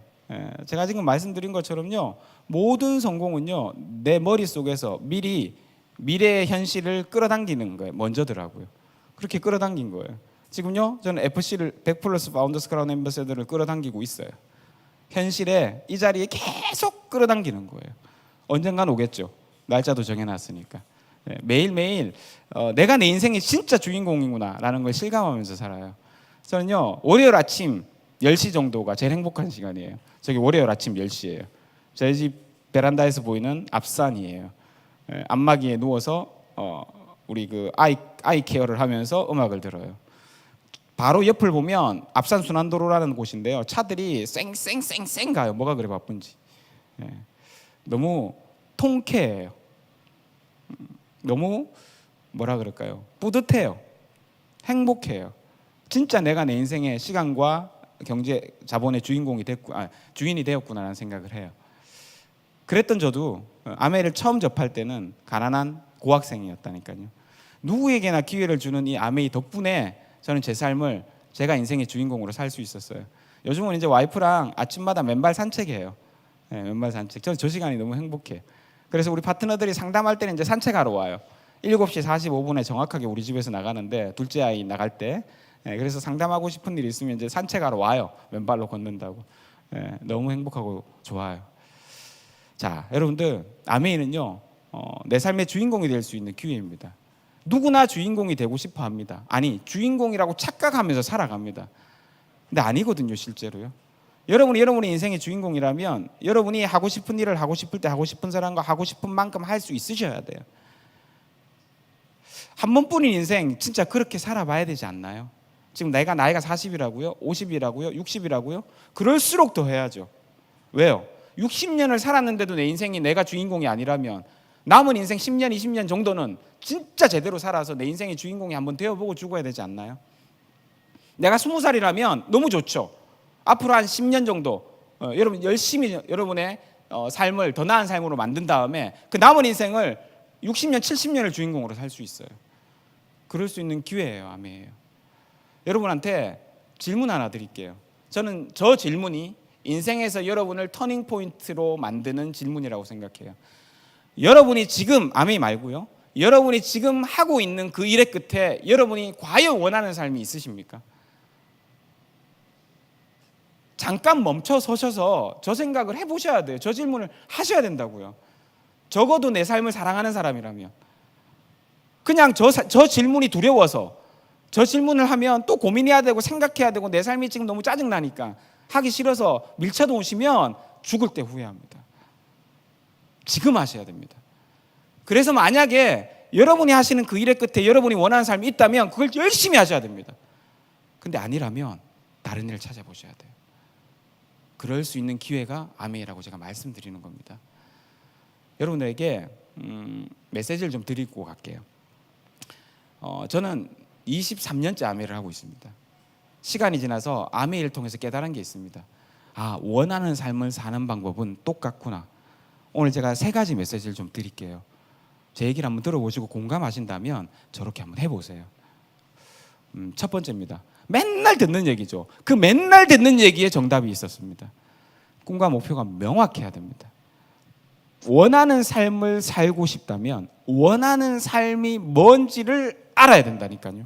제가 지금 말씀드린 것처럼요, 모든 성공은요 내 머릿속에서 미리 미래의 현실을 끌어당기는 거예요. 먼저더라고요. 그렇게 끌어당긴 거예요. 지금요 저는 FC를 100 플러스 파운더스 크라운 앰버서더를 끌어당기고 있어요. 현실에 이 자리에 계속 끌어당기는 거예요. 언젠간 오겠죠. 날짜도 정해놨으니까. 매일매일 내가 내 인생의 진짜 주인공이구나 라는 걸 실감하면서 살아요. 저는요 월요일 아침 10시 정도가 제일 행복한 시간이에요. 저기 월요일 아침 10시예요. 저희 집 베란다에서 보이는 앞산이에요. 안마기에 누워서 우리 그 아이 케어를 하면서 음악을 들어요. 바로 옆을 보면 앞산 순환도로라는 곳인데요. 차들이 쌩쌩쌩쌩 가요. 뭐가 그래 바쁜지. 너무 통쾌해요. 너무 뭐라 그럴까요? 뿌듯해요. 행복해요. 진짜 내가 내 인생의 시간과 경제 자본의 주인이 되었구나라는 생각을 해요. 그랬던 저도 아메를 처음 접할 때는 가난한 고학생이었다니까요. 누구에게나 기회를 주는 이 아메이 덕분에 저는 제 삶을 제가 인생의 주인공으로 살 수 있었어요. 요즘은 이제 와이프랑 아침마다 맨발 산책해요. 맨발 산책. 저는 저 시간이 너무 행복해요. 그래서 우리 파트너들이 상담할 때는 이제 산책하러 와요. 7시 45분에 정확하게 우리 집에서 나가는데 둘째 아이 나갈 때 그래서 상담하고 싶은 일 있으면 이제 산책하러 와요. 맨발로 걷는다고. 너무 행복하고 좋아요. 자, 여러분들 아메이는요 내 삶의 주인공이 될 수 있는 기회입니다. 누구나 주인공이 되고 싶어 합니다. 아니 주인공이라고 착각하면서 살아갑니다. 근데 아니거든요 실제로요. 여러분의 인생의 주인공이라면 여러분이 하고 싶은 일을 하고 싶을 때 하고 싶은 사람과 하고 싶은 만큼 할 수 있으셔야 돼요. 한 번뿐인 인생 진짜 그렇게 살아봐야 되지 않나요? 지금 나이가 40이라고요? 50이라고요? 60이라고요? 그럴수록 더 해야죠. 왜요? 60년을 살았는데도 내 인생이 내가 주인공이 아니라면 남은 인생 10년, 20년 정도는 진짜 제대로 살아서 내 인생의 주인공이 한번 되어보고 죽어야 되지 않나요? 내가 20살이라면 너무 좋죠. 앞으로 한 10년 정도 여러분 열심히 여러분의 삶을 더 나은 삶으로 만든 다음에 그 남은 인생을 60년, 70년을 주인공으로 살 수 있어요. 그럴 수 있는 기회예요. 아메예요. 여러분한테 질문 하나 드릴게요. 저는 저 질문이 인생에서 여러분을 터닝 포인트로 만드는 질문이라고 생각해요. 여러분이 지금 아메이 말고요. 여러분이 지금 하고 있는 그 일의 끝에 여러분이 과연 원하는 삶이 있으십니까? 잠깐 멈춰 서셔서 저 생각을 해보셔야 돼요. 저 질문을 하셔야 된다고요. 적어도 내 삶을 사랑하는 사람이라면. 그냥 저 질문이 두려워서 저 질문을 하면 또 고민해야 되고 생각해야 되고 내 삶이 지금 너무 짜증나니까 하기 싫어서 밀쳐놓으시면 죽을 때 후회합니다. 지금 하셔야 됩니다. 그래서 만약에 여러분이 하시는 그 일의 끝에 여러분이 원하는 삶이 있다면 그걸 열심히 하셔야 됩니다. 근데 아니라면 다른 일을 찾아보셔야 돼요. 그럴 수 있는 기회가 아메이라고 제가 말씀드리는 겁니다. 여러분들에게 메시지를 좀 드리고 갈게요. 저는 23년째 아메이를 하고 있습니다. 시간이 지나서 아메이를 통해서 깨달은 게 있습니다. 원하는 삶을 사는 방법은 똑같구나. 오늘 제가 3가지 메시지를 좀 드릴게요. 제 얘기를 한번 들어보시고 공감하신다면 저렇게 한번 해보세요. 첫 번째입니다. 맨날 듣는 얘기죠. 그 맨날 듣는 얘기에 정답이 있었습니다. 꿈과 목표가 명확해야 됩니다. 원하는 삶을 살고 싶다면 원하는 삶이 뭔지를 알아야 된다니까요.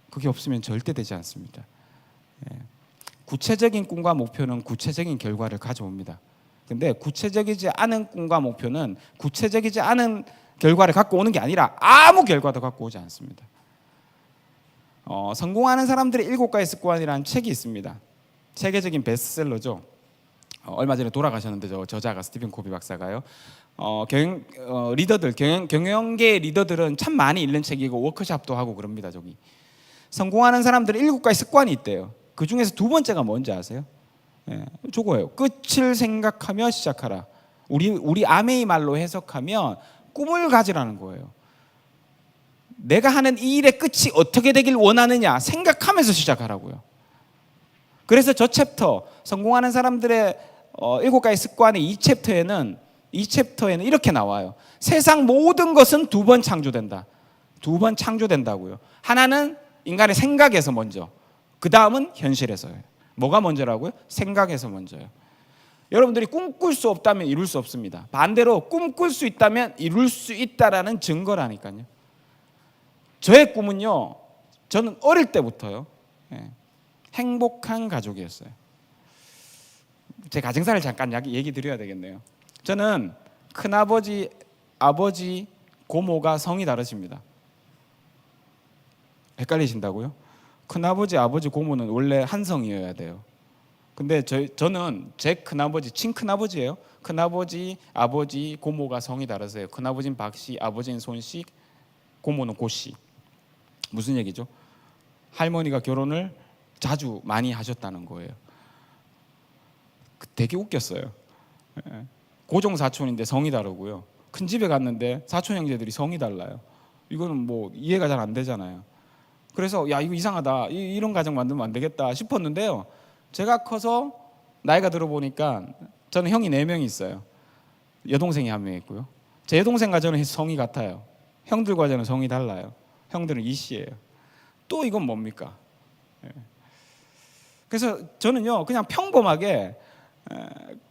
그게 없으면 절대 되지 않습니다. 구체적인 꿈과 목표는 구체적인 결과를 가져옵니다. 근데 구체적이지 않은 꿈과 목표는 구체적이지 않은 결과를 갖고 오는 게 아니라 아무 결과도 갖고 오지 않습니다. 성공하는 사람들의 7가지 습관이라는 책이 있습니다. 세계적인 베스트셀러죠. 얼마 전에 돌아가셨는데 저자가 스티븐 코비 박사가요. 경영계의 리더들은 참 많이 읽는 책이고 워크숍도 하고 그럽니다. 저기 성공하는 사람들은 7가지 습관이 있대요. 그 중에서 2번째가 뭔지 아세요? 저거예요. 끝을 생각하며 시작하라. 우리 아메이 말로 해석하면 꿈을 가지라는 거예요. 내가 하는 이 일의 끝이 어떻게 되길 원하느냐 생각하면서 시작하라고요. 그래서 저 챕터 성공하는 사람들의 7가지 습관의 이 챕터에는 이렇게 나와요. 세상 모든 것은 2번 창조된다. 2번 창조된다고요. 하나는 인간의 생각에서 먼저, 그 다음은 현실에서요. 뭐가 먼저라고요? 생각에서 먼저요. 여러분들이 꿈꿀 수 없다면 이룰 수 없습니다. 반대로 꿈꿀 수 있다면 이룰 수 있다라는 증거라니까요. 저의 꿈은요, 저는 어릴 때부터요, 행복한 가족이었어요. 제 가정사를 잠깐 얘기 드려야 되겠네요. 저는 큰아버지, 아버지, 고모가 성이 다르십니다. 헷갈리신다고요? 큰아버지, 아버지, 고모는 원래 한 성이어야 돼요. 근데 저는 제 큰아버지, 친큰아버지예요. 큰아버지, 아버지, 고모가 성이 다르세요. 큰아버지는 박씨, 아버지는 손씨, 고모는 고씨. 무슨 얘기죠? 할머니가 결혼을 자주 많이 하셨다는 거예요. 되게 웃겼어요. 고종 사촌인데 성이 다르고요. 큰 집에 갔는데 사촌 형제들이 성이 달라요. 이거는 뭐 이해가 잘 안 되잖아요. 그래서 야, 이거 이상하다, 이런 가정 만들면 안 되겠다 싶었는데요. 제가 커서 나이가 들어보니까 저는 형이 4명이 있어요. 여동생이 1명 있고요. 제 여동생과 저는 성이 같아요. 형들과 저는 성이 달라요. 형들은 이씨예요. 또 이건 뭡니까? 그래서 저는요, 그냥 평범하게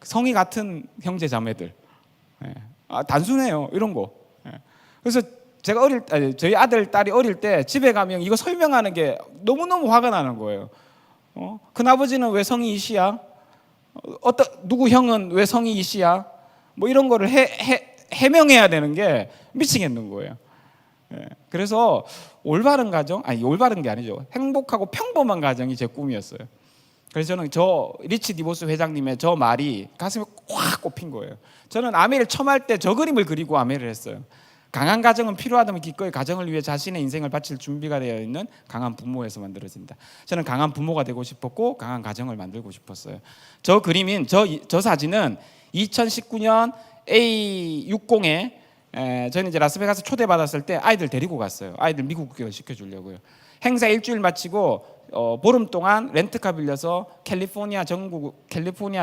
성이 같은 형제 자매들, 단순해요, 이런 거. 그래서 제가 저희 아들 딸이 어릴 때 집에 가면 이거 설명하는 게 너무너무 화가 나는 거예요. 큰아버지는 왜 성이 이씨야? 누구 형은 왜 성이 이씨야? 뭐 이런 거를 해명해야 되는 게 미치겠는 거예요. 그래서 올바른 가정, 올바른 게 아니죠. 행복하고 평범한 가정이 제 꿈이었어요. 그래서 저는 리치 디보스 회장님의 저 말이 가슴에 확 꼽힌 거예요. 저는 아메를 처음 할 때 저 그림을 그리고 아메를 했어요. 강한 가정은 필요하다면 기꺼이 가정을 위해 자신의 인생을 바칠 준비가 되어 있는 강한 부모에서 만들어진다. 저는 강한 부모가 되고 싶었고 강한 가정을 만들고 싶었어요. 저 그림인 저 사진은 2019년 A60에 저는 이제 라스베가스 초대받았을 때 아이들 데리고 갔어요. 아이들 미국 국경을 시켜주려고요. 행사 일주일 마치고 보름 동안 렌트카 빌려서 캘리포니아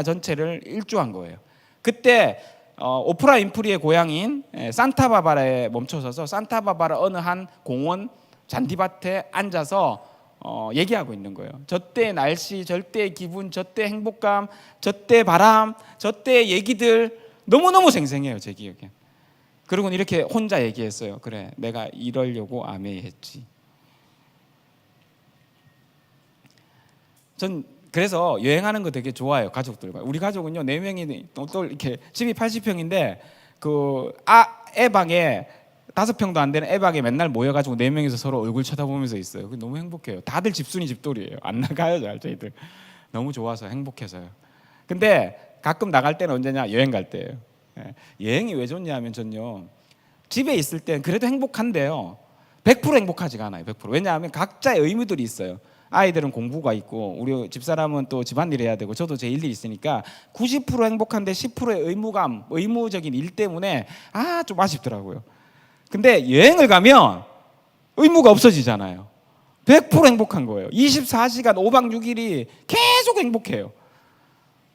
전체를 일주한 거예요. 그때 오프라 윈프리의 고향인 산타바바라에 멈춰서서 산타바바라 어느 한 공원 잔디밭에 앉아서 얘기하고 있는 거예요. 저때의 날씨, 저때의 기분, 저때의 행복감, 저때의 바람, 저때의 얘기들 너무너무 생생해요, 제 기억에. 그리고 이렇게 혼자 얘기했어요. 그래, 내가 이러려고 아메이 했지. 전 그래서 여행하는 거 되게 좋아해요, 가족들과. 우리 가족은요, 4명이 또 이렇게 집이 80평인데 애 방에 5평도 안 되는 애 방에 맨날 모여가지고 4명이서 서로 얼굴 쳐다보면서 있어요. 너무 행복해요. 다들 집순이 집돌이에요. 안 나가요, 저희들. 너무 좋아서 행복해서요. 근데 가끔 나갈 때는 언제냐? 여행 갈 때예요. 여행이 왜 좋냐면 전요, 집에 있을 땐 그래도 행복한데요, 100% 행복하지가 않아요. 100%. 왜냐하면 각자의 의무들이 있어요. 아이들은 공부가 있고 우리 집사람은 또 집안일 해야 되고 저도 제 일이 있으니까 90% 행복한데 10%의 의무적인 일 때문에 좀 아쉽더라고요. 근데 여행을 가면 의무가 없어지잖아요. 100% 행복한 거예요. 24시간 5박 6일이 계속 행복해요.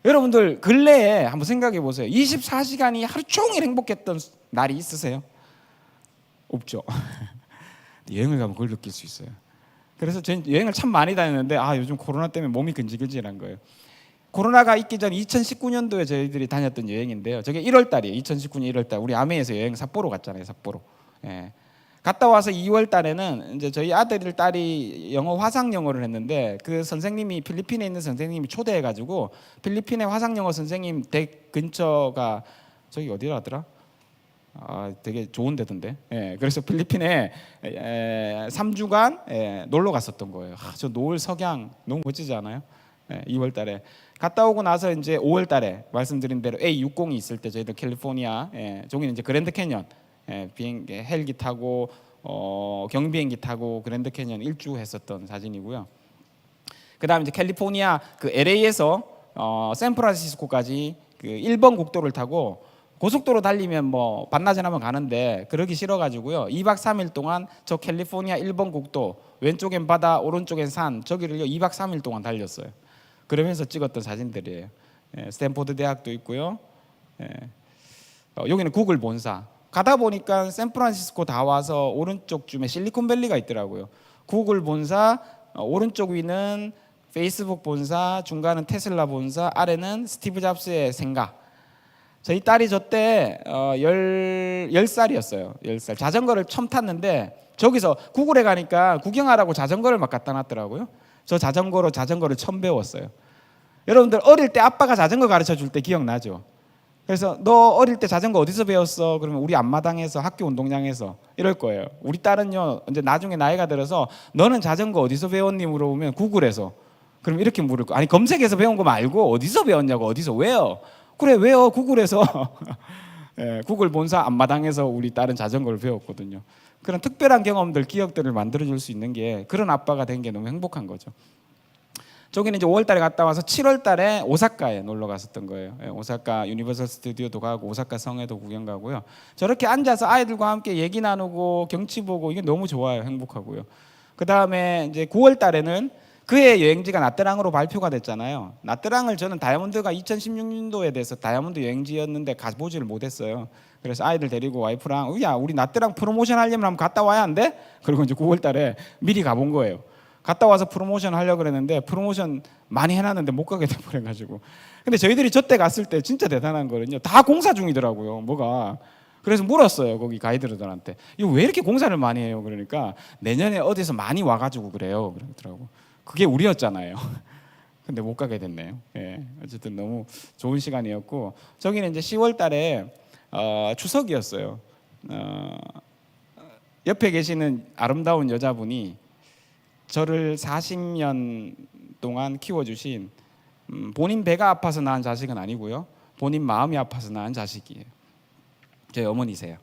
여러분들 근래에 한번 생각해 보세요. 24시간이 하루 종일 행복했던 날이 있으세요? 없죠. 여행을 가면 그걸 느낄 수 있어요. 그래서 저는 여행을 참 많이 다녔는데 요즘 코로나 때문에 몸이 근질근질한 거예요. 코로나가 있기 전 2019년도에 저희들이 다녔던 여행인데요. 저게 1월 달이에요. 2019년 1월 달. 우리 아메에서 여행 삿포로 갔잖아요. 삿포로. 갔다 와서 2월 달에는 이제 저희 아들 딸이 화상 영어를 했는데 그 선생님이 필리핀에 있는 선생님이 초대해 가지고 필리핀의 화상 영어 선생님 댁 근처가 저기 어디라더라? 되게 좋은 데던데. 그래서 필리핀에 3주간 놀러 갔었던 거예요. 저 노을 석양 너무 멋지지 않아요? 2월 달에 갔다 오고 나서 이제 5월 달에 말씀드린 대로 A60이 있을 때 저희들 캘리포니아, 저기는 이제 그랜드 캐년 헬기 타고 경비행기 타고 그랜드 캐년 일주 했었던 사진이고요. 그다음에 이제 캘리포니아 그 LA에서 샌프란시스코까지 그 1번 국도를 타고 고속도로 달리면 뭐 반나절 하면 가는데 그러기 싫어가지고요, 2박 3일 동안 저 캘리포니아 1번 국도 왼쪽엔 바다 오른쪽엔 산 저기를요 2박 3일 동안 달렸어요. 그러면서 찍었던 사진들이에요. 스탠포드 대학도 있고요. 예. 여기는 구글 본사. 가다 보니까 샌프란시스코 다 와서 오른쪽쯤에 실리콘밸리가 있더라고요. 구글 본사, 오른쪽 위는 페이스북 본사, 중간은 테슬라 본사, 아래는 스티브 잡스의 생가. 저희 딸이 저때 10살이었어요. 10살. 자전거를 처음 탔는데 저기서 구글에 가니까 구경하라고 자전거를 막 갖다 놨더라고요. 저 자전거로 자전거를 처음 배웠어요. 여러분들 어릴 때 아빠가 자전거 가르쳐 줄 때 기억나죠? 그래서 너 어릴 때 자전거 어디서 배웠어? 그러면 우리 앞마당에서, 학교 운동장에서 이럴 거예요. 우리 딸은요, 이제 나중에 나이가 들어서 너는 자전거 어디서 배웠니? 물어보면 구글에서. 그럼 이렇게 물을 거. 아니 검색해서 배운 거 말고 어디서 배웠냐고. 어디서 왜요? 그래 왜요? 구글에서. 예, 구글 본사 앞마당에서 우리 딸은 자전거를 배웠거든요. 그런 특별한 경험들, 기억들을 만들어줄 수 있는 게 그런 아빠가 된 게 너무 행복한 거죠. 저기는 이제 5월달에 갔다 와서 7월달에 오사카에 놀러 갔었던 거예요. 예, 오사카 유니버설 스튜디오도 가고 오사카 성에도 구경 가고요. 저렇게 앉아서 아이들과 함께 얘기 나누고 경치 보고 이게 너무 좋아요. 행복하고요. 그 다음에 이제 9월달에는 그해 여행지가 나트랑으로 발표가 됐잖아요. 나트랑을 저는 다이아몬드가 2016년도에 돼서 다이아몬드 여행지였는데 가보지를 못했어요. 그래서 아이들 데리고 와이프랑 야 우리 나트랑 프로모션 하려면 한번 갔다 와야 안 돼? 그리고 이제 9월달에 미리 가본 거예요. 갔다 와서 프로모션 하려고 그랬는데 프로모션 많이 해놨는데 못 가게 돼버려가지고. 근데 저희들이 저때 갔을 때 진짜 대단한 거는요, 다 공사 중이더라고요. 뭐가. 그래서 물었어요, 거기 가이드들한테. 이거 왜 이렇게 공사를 많이 해요? 그러니까 내년에 어디서 많이 와가지고 그래요. 그러더라고. 그게 우리였잖아요. 근데 못 가게 됐네요. 예, 어쨌든 너무 좋은 시간이었고, 저기는 이제 10월달에 추석이었어요. 옆에 계시는 아름다운 여자분이 저를 40년 동안 키워주신, 본인 배가 아파서 낳은 자식은 아니고요, 본인 마음이 아파서 낳은 자식이에요. 저희 어머니세요.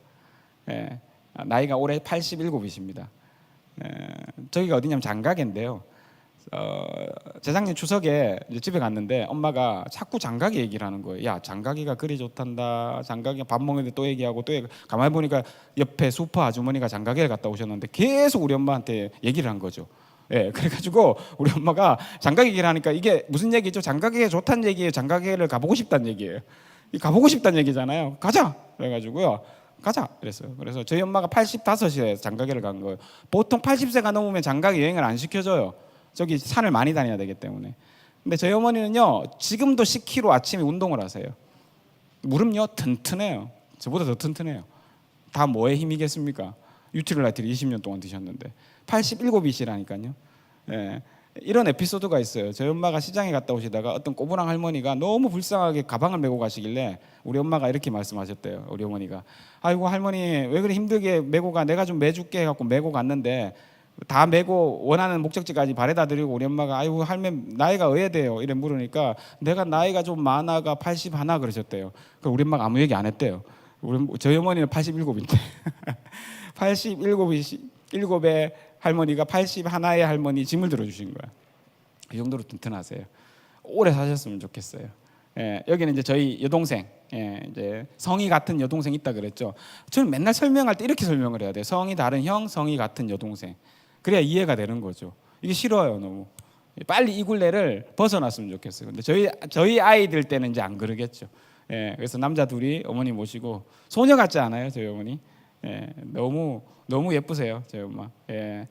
예, 나이가 올해 87이십니다. 저기가 어디냐면 장가게인데요. 재작년 추석에 이제 집에 갔는데 엄마가 자꾸 장가게 얘기를 하는 거예요. 야 장가기가 그리 좋단다. 장가기 밥 먹는데 또 얘기하고 또 가만히 보니까 옆에 슈퍼 아주머니가 장가게를 갔다 오셨는데 계속 우리 엄마한테 얘기를 한 거죠. 예, 그래가지고 우리 엄마가 장가게 얘기를 하니까 이게 무슨 얘기죠? 장가게가 좋다는 얘기예요? 장가게를 가보고 싶다는 얘기예요? 가보고 싶다는 얘기잖아요. 가자. 그래가지고요. 가자. 그랬어요. 그래서 저희 엄마가 85세 장가게를 간 거예요. 보통 80세가 넘으면 장가게 여행을 안 시켜줘요. 저기 산을 많이 다녀야 되기 때문에. 근데 저희 어머니는요, 지금도 10km 아침에 운동을 하세요. 무릎요 튼튼해요. 저보다 더 튼튼해요. 다 뭐에 힘이겠습니까? 유티를라이트를 20년 동안 드셨는데 87이시라니까요. 예, 이런 에피소드가 있어요. 저희 엄마가 시장에 갔다 오시다가 어떤 꼬부랑 할머니가 너무 불쌍하게 가방을 메고 가시길래 우리 엄마가 이렇게 말씀하셨대요. 우리 어머니가 아이고 할머니 왜 그래 힘들게 메고 가, 내가 좀 메줄게 해갖고 메고 갔는데 다 메고 원하는 목적지까지 바래다 드리고 우리 엄마가 아이고 할머니 나이가 어야 돼요? 이래 물으니까 내가 나이가 좀 많아가 81 그러셨대요. 그 우리 엄마가 아무 얘기 안 했대요. 저희 어머니는 87인데 87의 할머니가 81의 할머니 짐을 들어주신 거야. 그 정도로 튼튼하세요. 오래 사셨으면 좋겠어요. 예, 여기는 이제 저희 여동생, 예, 이제 성이 같은 여동생 있다 그랬죠. 저는 맨날 설명할 때 이렇게 설명을 해야 돼요. 성이 다른 형, 성이 같은 여동생. 그래야 이해가 되는 거죠. 이게 싫어요, 너무. 빨리 이 굴레를 벗어났으면 좋겠어요. 근데 저희 아이들 때는 이제 안 그러겠죠. 예, 그래서 남자 둘이 어머니 모시고 소녀 같지 않아요, 저희 어머니? 예, 너무 예쁘세요, 저희 엄마. 예,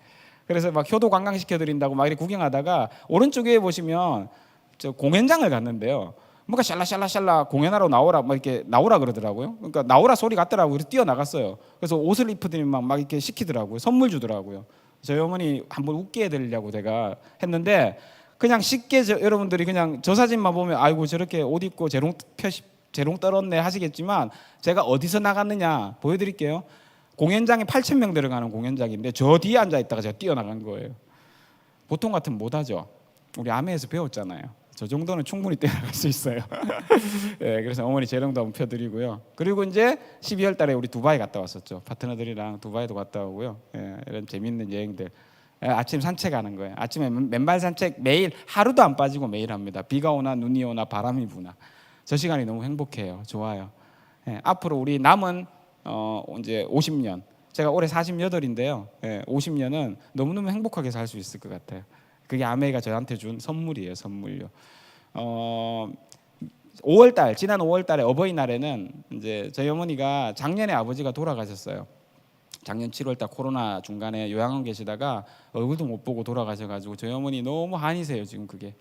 그래서 막 효도 관광 시켜드린다고 막 이렇게 구경하다가 오른쪽에 보시면 저 공연장을 갔는데요. 뭔가 샬라샬라샬라 공연하러 나오라 막 이렇게 나오라 그러더라고요. 그러니까 나오라 소리 같더라고요. 그래서 뛰어 나갔어요. 그래서 옷을 입히더니 막 이렇게 시키더라고요. 선물 주더라고요. 저희 어머니 한번 웃게 해드리려고 제가 했는데 그냥 쉽게 여러분들이 그냥 저 사진만 보면 아이고 저렇게 옷 입고 재롱 떨었네 하시겠지만 제가 어디서 나갔느냐 보여드릴게요. 공연장에 8,000명 들어가는 공연장인데 저 뒤에 앉아 있다가 제가 뛰어나간 거예요. 보통 같으면 못하죠. 우리 아메에서 배웠잖아요. 저 정도는 충분히 뛰어나갈 수 있어요. 예, 그래서 어머니 재롱도 한번 펴드리고요. 그리고 이제 12월 달에 우리 두바이 갔다 왔었죠. 파트너들이랑 두바이도 갔다 오고요. 예, 이런 재밌는 여행들. 예, 아침 산책하는 거예요. 아침에 맨발 산책 매일 하루도 안 빠지고 매일 합니다. 비가 오나 눈이 오나 바람이 부나. 저 시간이 너무 행복해요. 좋아요. 예, 앞으로 우리 남은 이제 50년. 제가 올해 48인데요. 예, 50년은 너무너무 행복하게 살 수 있을 것 같아요. 그게 아메가 저한테 준 선물이에요. 선물요. 지난 5월달에 어버이날에는 이제 저희 어머니가 작년에 아버지가 돌아가셨어요. 작년 7월달 코로나 중간에 요양원 계시다가 얼굴도 못 보고 돌아가셔가지고 저희 어머니 너무 한이세요 지금 그게.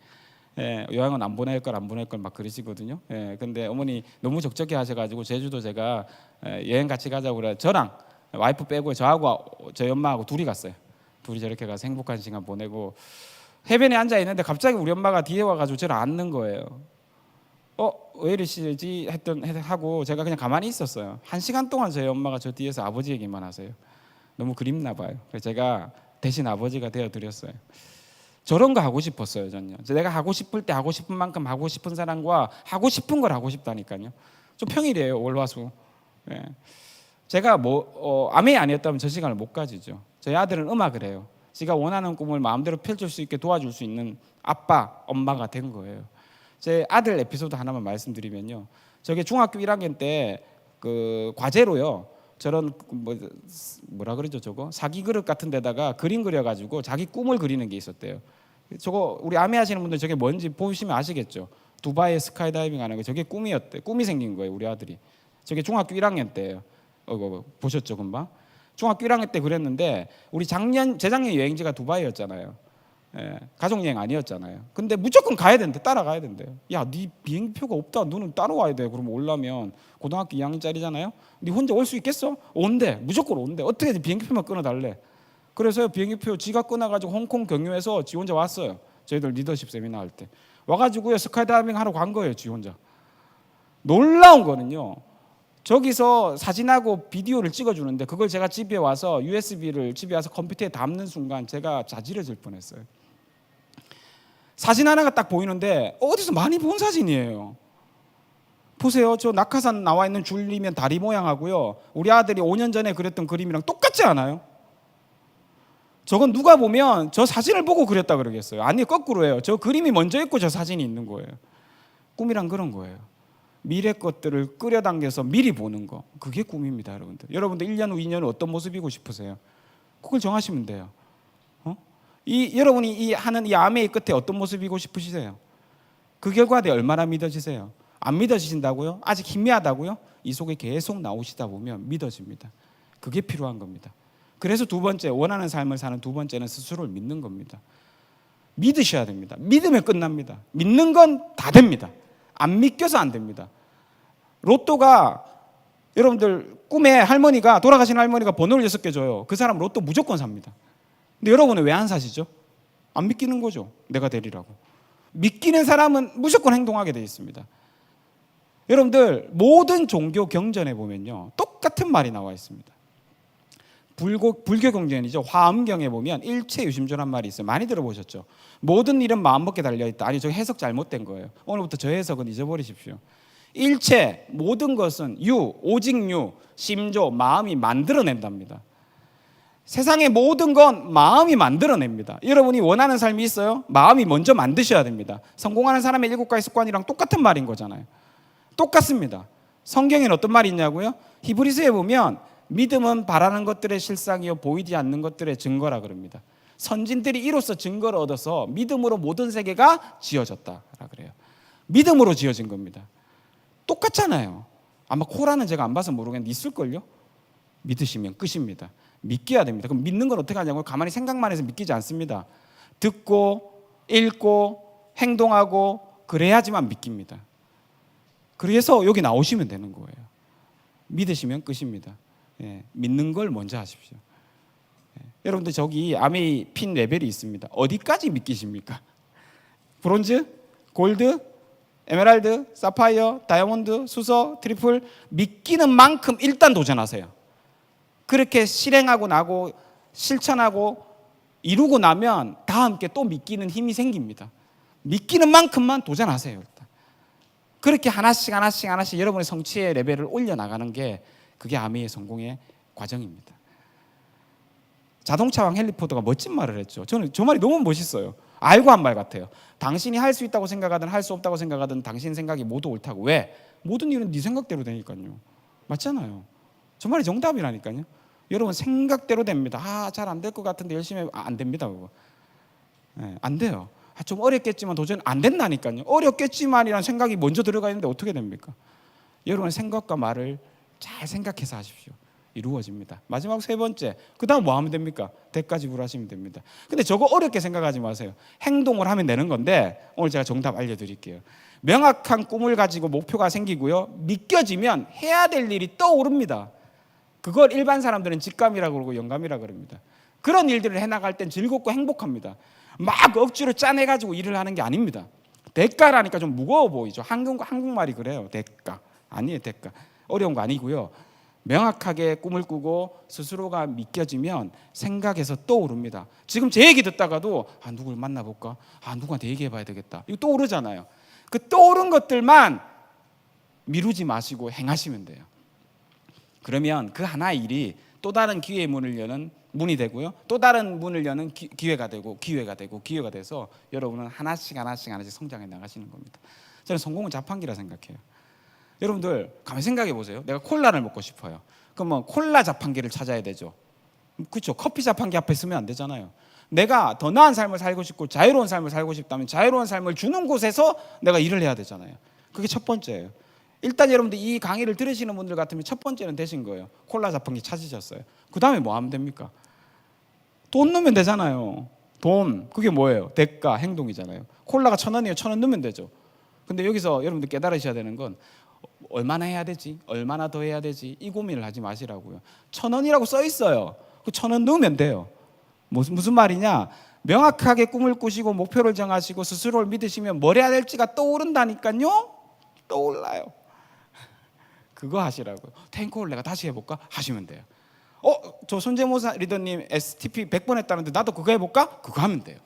예, 요양원 안 보낼 걸 막 그러시거든요. 예, 근데 어머니 너무 적적해 하셔가지고 제주도 제가 여행 같이 가자고 그래 저랑 와이프 빼고 저하고 저희 엄마하고 둘이 갔어요. 둘이 저렇게 가서 행복한 시간 보내고 해변에 앉아 있는데 갑자기 우리 엄마가 뒤에 와가지고 저를 안는 거예요. 왜 이러시지 하고 제가 그냥 가만히 있었어요. 1시간 동안 저희 엄마가 저 뒤에서 아버지 얘기만 하세요. 너무 그립나 봐요. 그래서 제가 대신 아버지가 되어 드렸어요. 저런 거 하고 싶었어요, 전요. 내가 하고 싶을 때 하고 싶은 만큼 하고 싶은 사람과 하고 싶은 걸 하고 싶다니까요. 좀 평일이에요, 월화수. 예. 제가 아멘이 아니었다면 저 시간을 못 가지죠. 저희 아들은 음악을 해요. 지가 원하는 꿈을 마음대로 펼칠 수 있게 도와줄 수 있는 아빠, 엄마가 된 거예요. 제 아들 에피소드 하나만 말씀드리면요. 저게 중학교 1학년 때 그 과제로요. 저런 뭐라 그러죠 저거 사기 그릇 같은 데다가 그림 그려가지고 자기 꿈을 그리는 게 있었대요. 저거 우리 아메 하시는 분들 저게 뭔지 보시면 아시겠죠. 두바이에 스카이다이빙 하는 거 저게 꿈이었대. 꿈이 생긴 거예요 우리 아들이. 저게 중학교 1학년 때예요. 보셨죠 금방? 중학교 1학년 때 그랬는데 우리 재작년 여행지가 두바이였잖아요. 예, 가족여행 아니었잖아요. 근데 무조건 가야 된대. 따라가야 된대요. 야, 네 비행기표가 없다. 너는 따라와야 돼. 그러면 올라면 고등학교 2학년짜리잖아요. 네 혼자 올 수 있겠어? 온대. 무조건 온대. 어떻게 비행기표만 끊어달래. 그래서 비행기표 지가 끊어가지고 홍콩 경유해서 지 혼자 왔어요. 저희들 리더십 세미나 할 때. 와가지고요 스카이다이빙 하러 간 거예요. 지 혼자. 놀라운 거는요. 저기서 사진하고 비디오를 찍어주는데 그걸 제가 집에 와서 USB를 집에 와서 컴퓨터에 담는 순간 제가 자지러질 뻔했어요. 사진 하나가 딱 보이는데 어디서 많이 본 사진이에요. 보세요. 저 낙하산 나와 있는 줄이면 다리 모양하고요. 우리 아들이 5년 전에 그렸던 그림이랑 똑같지 않아요? 저건 누가 보면 저 사진을 보고 그렸다 그러겠어요. 아니 거꾸로예요. 저 그림이 먼저 있고 저 사진이 있는 거예요. 꿈이란 그런 거예요. 미래 것들을 끌어당겨서 미리 보는 거. 그게 꿈입니다, 여러분들. 여러분들 1년 후, 2년 후 어떤 모습이고 싶으세요? 그걸 정하시면 돼요. 여러분이 하는 이 아메의 끝에 어떤 모습이고 싶으시세요? 그 결과에 얼마나 믿어지세요? 안 믿어지신다고요? 아직 희미하다고요? 이 속에 계속 나오시다 보면 믿어집니다. 그게 필요한 겁니다. 그래서 두 번째, 원하는 삶을 사는 두 번째는 스스로를 믿는 겁니다. 믿으셔야 됩니다. 믿으면 끝납니다. 믿는 건 다 됩니다. 안 믿겨서 안 됩니다. 로또가 여러분들 꿈에 돌아가신 할머니가 번호를 6개 줘요. 그 사람 로또 무조건 삽니다. 근데 여러분은 왜 안 사시죠? 안 믿기는 거죠. 내가 되리라고. 믿기는 사람은 무조건 행동하게 되어 있습니다. 여러분들 모든 종교 경전에 보면요 똑같은 말이 나와 있습니다. 불교 경전이죠. 화엄경에 보면 일체유심조란 말이 있어요. 많이 들어보셨죠? 모든 일은 마음먹기에 달려있다. 아니 저 해석 잘못된 거예요. 오늘부터 저 해석은 잊어버리십시오. 일체 모든 것은 오직 심조 마음이 만들어낸답니다. 세상의 모든 건 마음이 만들어냅니다. 여러분이 원하는 삶이 있어요? 마음이 먼저 만드셔야 됩니다. 성공하는 사람의 7가지 습관이랑 똑같은 말인 거잖아요. 똑같습니다. 성경에는 어떤 말이 있냐고요? 히브리서에 보면 믿음은 바라는 것들의 실상이요 보이지 않는 것들의 증거라 그럽니다. 선진들이 이로써 증거를 얻어서 믿음으로 모든 세계가 지어졌다라 그래요. 믿음으로 지어진 겁니다. 똑같잖아요. 아마 코라는 제가 안 봐서 모르겠는데 있을걸요? 믿으시면 끝입니다. 믿겨야 됩니다. 그럼 믿는 건 어떻게 하냐고요? 가만히 생각만 해서 믿기지 않습니다. 듣고 읽고 행동하고 그래야지만 믿깁니다. 그래서 여기 나오시면 되는 거예요. 믿으시면 끝입니다. 예, 믿는 걸 먼저 하십시오. 예, 여러분들 저기 아메이 핀 레벨이 있습니다. 어디까지 믿기십니까? 브론즈, 골드, 에메랄드, 사파이어, 다이아몬드, 수소, 트리플 믿기는 만큼 일단 도전하세요. 그렇게 실행하고 나고 실천하고 이루고 나면 다 함께 또 믿기는 힘이 생깁니다. 믿기는 만큼만 도전하세요. 일단. 그렇게 하나씩 여러분의 성취의 레벨을 올려나가는 게 그게 아메의 성공의 과정입니다. 자동차왕 헨리 포드가 멋진 말을 했죠. 저는 저 말이 너무 멋있어요. 알고 한 말 같아요. 당신이 할 수 있다고 생각하든 할 수 없다고 생각하든 당신 생각이 모두 옳다고. 왜? 모든 일은 네 생각대로 되니까요. 맞잖아요. 저 말이 정답이라니까요. 여러분 생각대로 됩니다. 잘 안 될 것 같은데 열심히 안 됩니다. 그거. 네, 안 돼요. 좀 어렵겠지만 도저히 안 된다니까요. 어렵겠지만이라는 생각이 먼저 들어가 있는데 어떻게 됩니까? 여러분의 생각과 말을 잘 생각해서 하십시오. 이루어집니다. 마지막 세 번째, 그 다음 뭐 하면 됩니까? 대가 지불하시면 됩니다. 근데 저거 어렵게 생각하지 마세요. 행동을 하면 되는 건데 오늘 제가 정답 알려드릴게요. 명확한 꿈을 가지고 목표가 생기고요, 믿겨지면 해야 될 일이 떠오릅니다. 그걸 일반 사람들은 직감이라고 그러고 영감이라고 그럽니다. 그런 일들을 해나갈 땐 즐겁고 행복합니다. 막 억지로 짜내가지고 일을 하는 게 아닙니다. 대가라니까 좀 무거워 보이죠. 한국말이 그래요. 대가 아니에요. 대가 어려운 거 아니고요. 명확하게 꿈을 꾸고 스스로가 믿겨지면 생각에서 떠오릅니다. 지금 제 얘기 듣다가도 누굴 만나볼까? 누구한테 얘기해봐야 되겠다. 이거 떠오르잖아요. 그 떠오른 것들만 미루지 마시고 행하시면 돼요. 그러면 그 하나의 일이 또 다른 기회의 문을 여는 문이 되고요, 또 다른 문을 여는 기회가 되고 기회가 되고 기회가 돼서 여러분은 하나씩 성장해 나가시는 겁니다. 저는 성공은 자판기라 생각해요. 여러분들 가만히 생각해 보세요. 내가 콜라를 먹고 싶어요. 그러면 콜라 자판기를 찾아야 되죠. 그렇죠. 커피 자판기 앞에 있으면 안 되잖아요. 내가 더 나은 삶을 살고 싶고 자유로운 삶을 살고 싶다면 자유로운 삶을 주는 곳에서 내가 일을 해야 되잖아요. 그게 첫 번째예요. 일단 여러분들 이 강의를 들으시는 분들 같으면 첫 번째는 되신 거예요. 콜라 자판기 찾으셨어요. 그 다음에 뭐 하면 됩니까? 돈 넣으면 되잖아요. 돈, 그게 뭐예요? 대가, 행동이잖아요. 콜라가 1,000원이에요. 1,000원 넣으면 되죠. 근데 여기서 여러분들 깨달으셔야 되는 건 얼마나 해야 되지? 얼마나 더 해야 되지? 이 고민을 하지 마시라고요. 1,000원이라고 써 있어요. 그 1,000원 넣으면 돼요. 무슨 말이냐? 명확하게 꿈을 꾸시고 목표를 정하시고 스스로를 믿으시면 뭘 해야 될지가 떠오른다니까요. 떠올라요. 그거 하시라고요. 탱크홀 내가 다시 해볼까? 하시면 돼요. 저 손재모사 리더님 STP 100번 했다는데 나도 그거 해볼까? 그거 하면 돼요.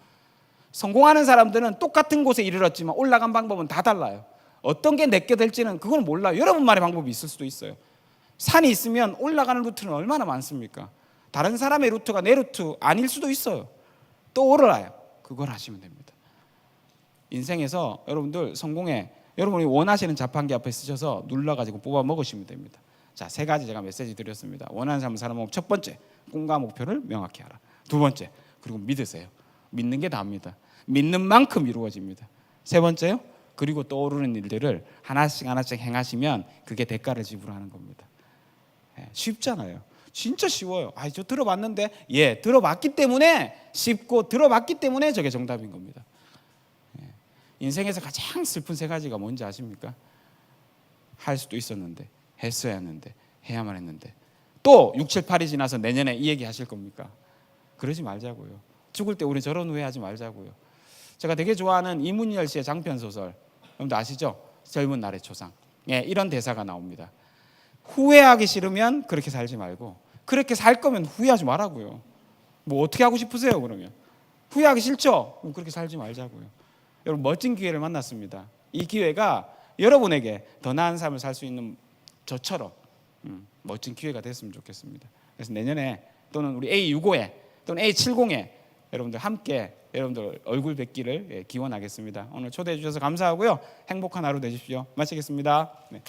성공하는 사람들은 똑같은 곳에 이르렀지만 올라간 방법은 다 달라요. 어떤 게 내게 될지는 그건 몰라요. 여러분만의 방법이 있을 수도 있어요. 산이 있으면 올라가는 루트는 얼마나 많습니까? 다른 사람의 루트가 내 루트 아닐 수도 있어요. 떠오르라요. 그걸 하시면 됩니다. 인생에서 여러분들 성공에 여러분이 원하시는 자판기 앞에 쓰셔서 눌러가지고 뽑아 먹으시면 됩니다. 자, 세 가지 제가 메시지 드렸습니다. 원하는 삶을 살아보면 첫 번째, 꿈과 목표를 명확히 하라. 두 번째, 그리고 믿으세요. 믿는 게 답니다. 믿는 만큼 이루어집니다. 세 번째요, 그리고 떠오르는 일들을 하나씩 행하시면 그게 대가를 지불하는 겁니다. 쉽잖아요. 진짜 쉬워요. 저 들어봤는데, 들어봤기 때문에 쉽고 들어봤기 때문에 저게 정답인 겁니다. 인생에서 가장 슬픈 세 가지가 뭔지 아십니까? 할 수도 있었는데, 했어야 했는데, 해야만 했는데, 또 6, 7, 8이 지나서 내년에 이 얘기 하실 겁니까? 그러지 말자고요. 죽을 때 우리 저런 후회하지 말자고요. 제가 되게 좋아하는 이문열 씨의 장편 소설, 여러분들 아시죠? 젊은 날의 초상. 이런 대사가 나옵니다. 후회하기 싫으면 그렇게 살지 말고, 그렇게 살 거면 후회하지 말라고요. 뭐 어떻게 하고 싶으세요? 그러면 후회하기 싫죠? 그럼 그렇게 살지 말자고요. 여러분, 멋진 기회를 만났습니다. 이 기회가 여러분에게 더 나은 삶을 살 수 있는 저처럼 멋진 기회가 됐으면 좋겠습니다. 그래서 내년에 또는 우리 A65에 또는 A70에 여러분들 함께 여러분들 얼굴 뵙기를 기원하겠습니다. 오늘 초대해 주셔서 감사하고요. 행복한 하루 되십시오. 마치겠습니다. 네.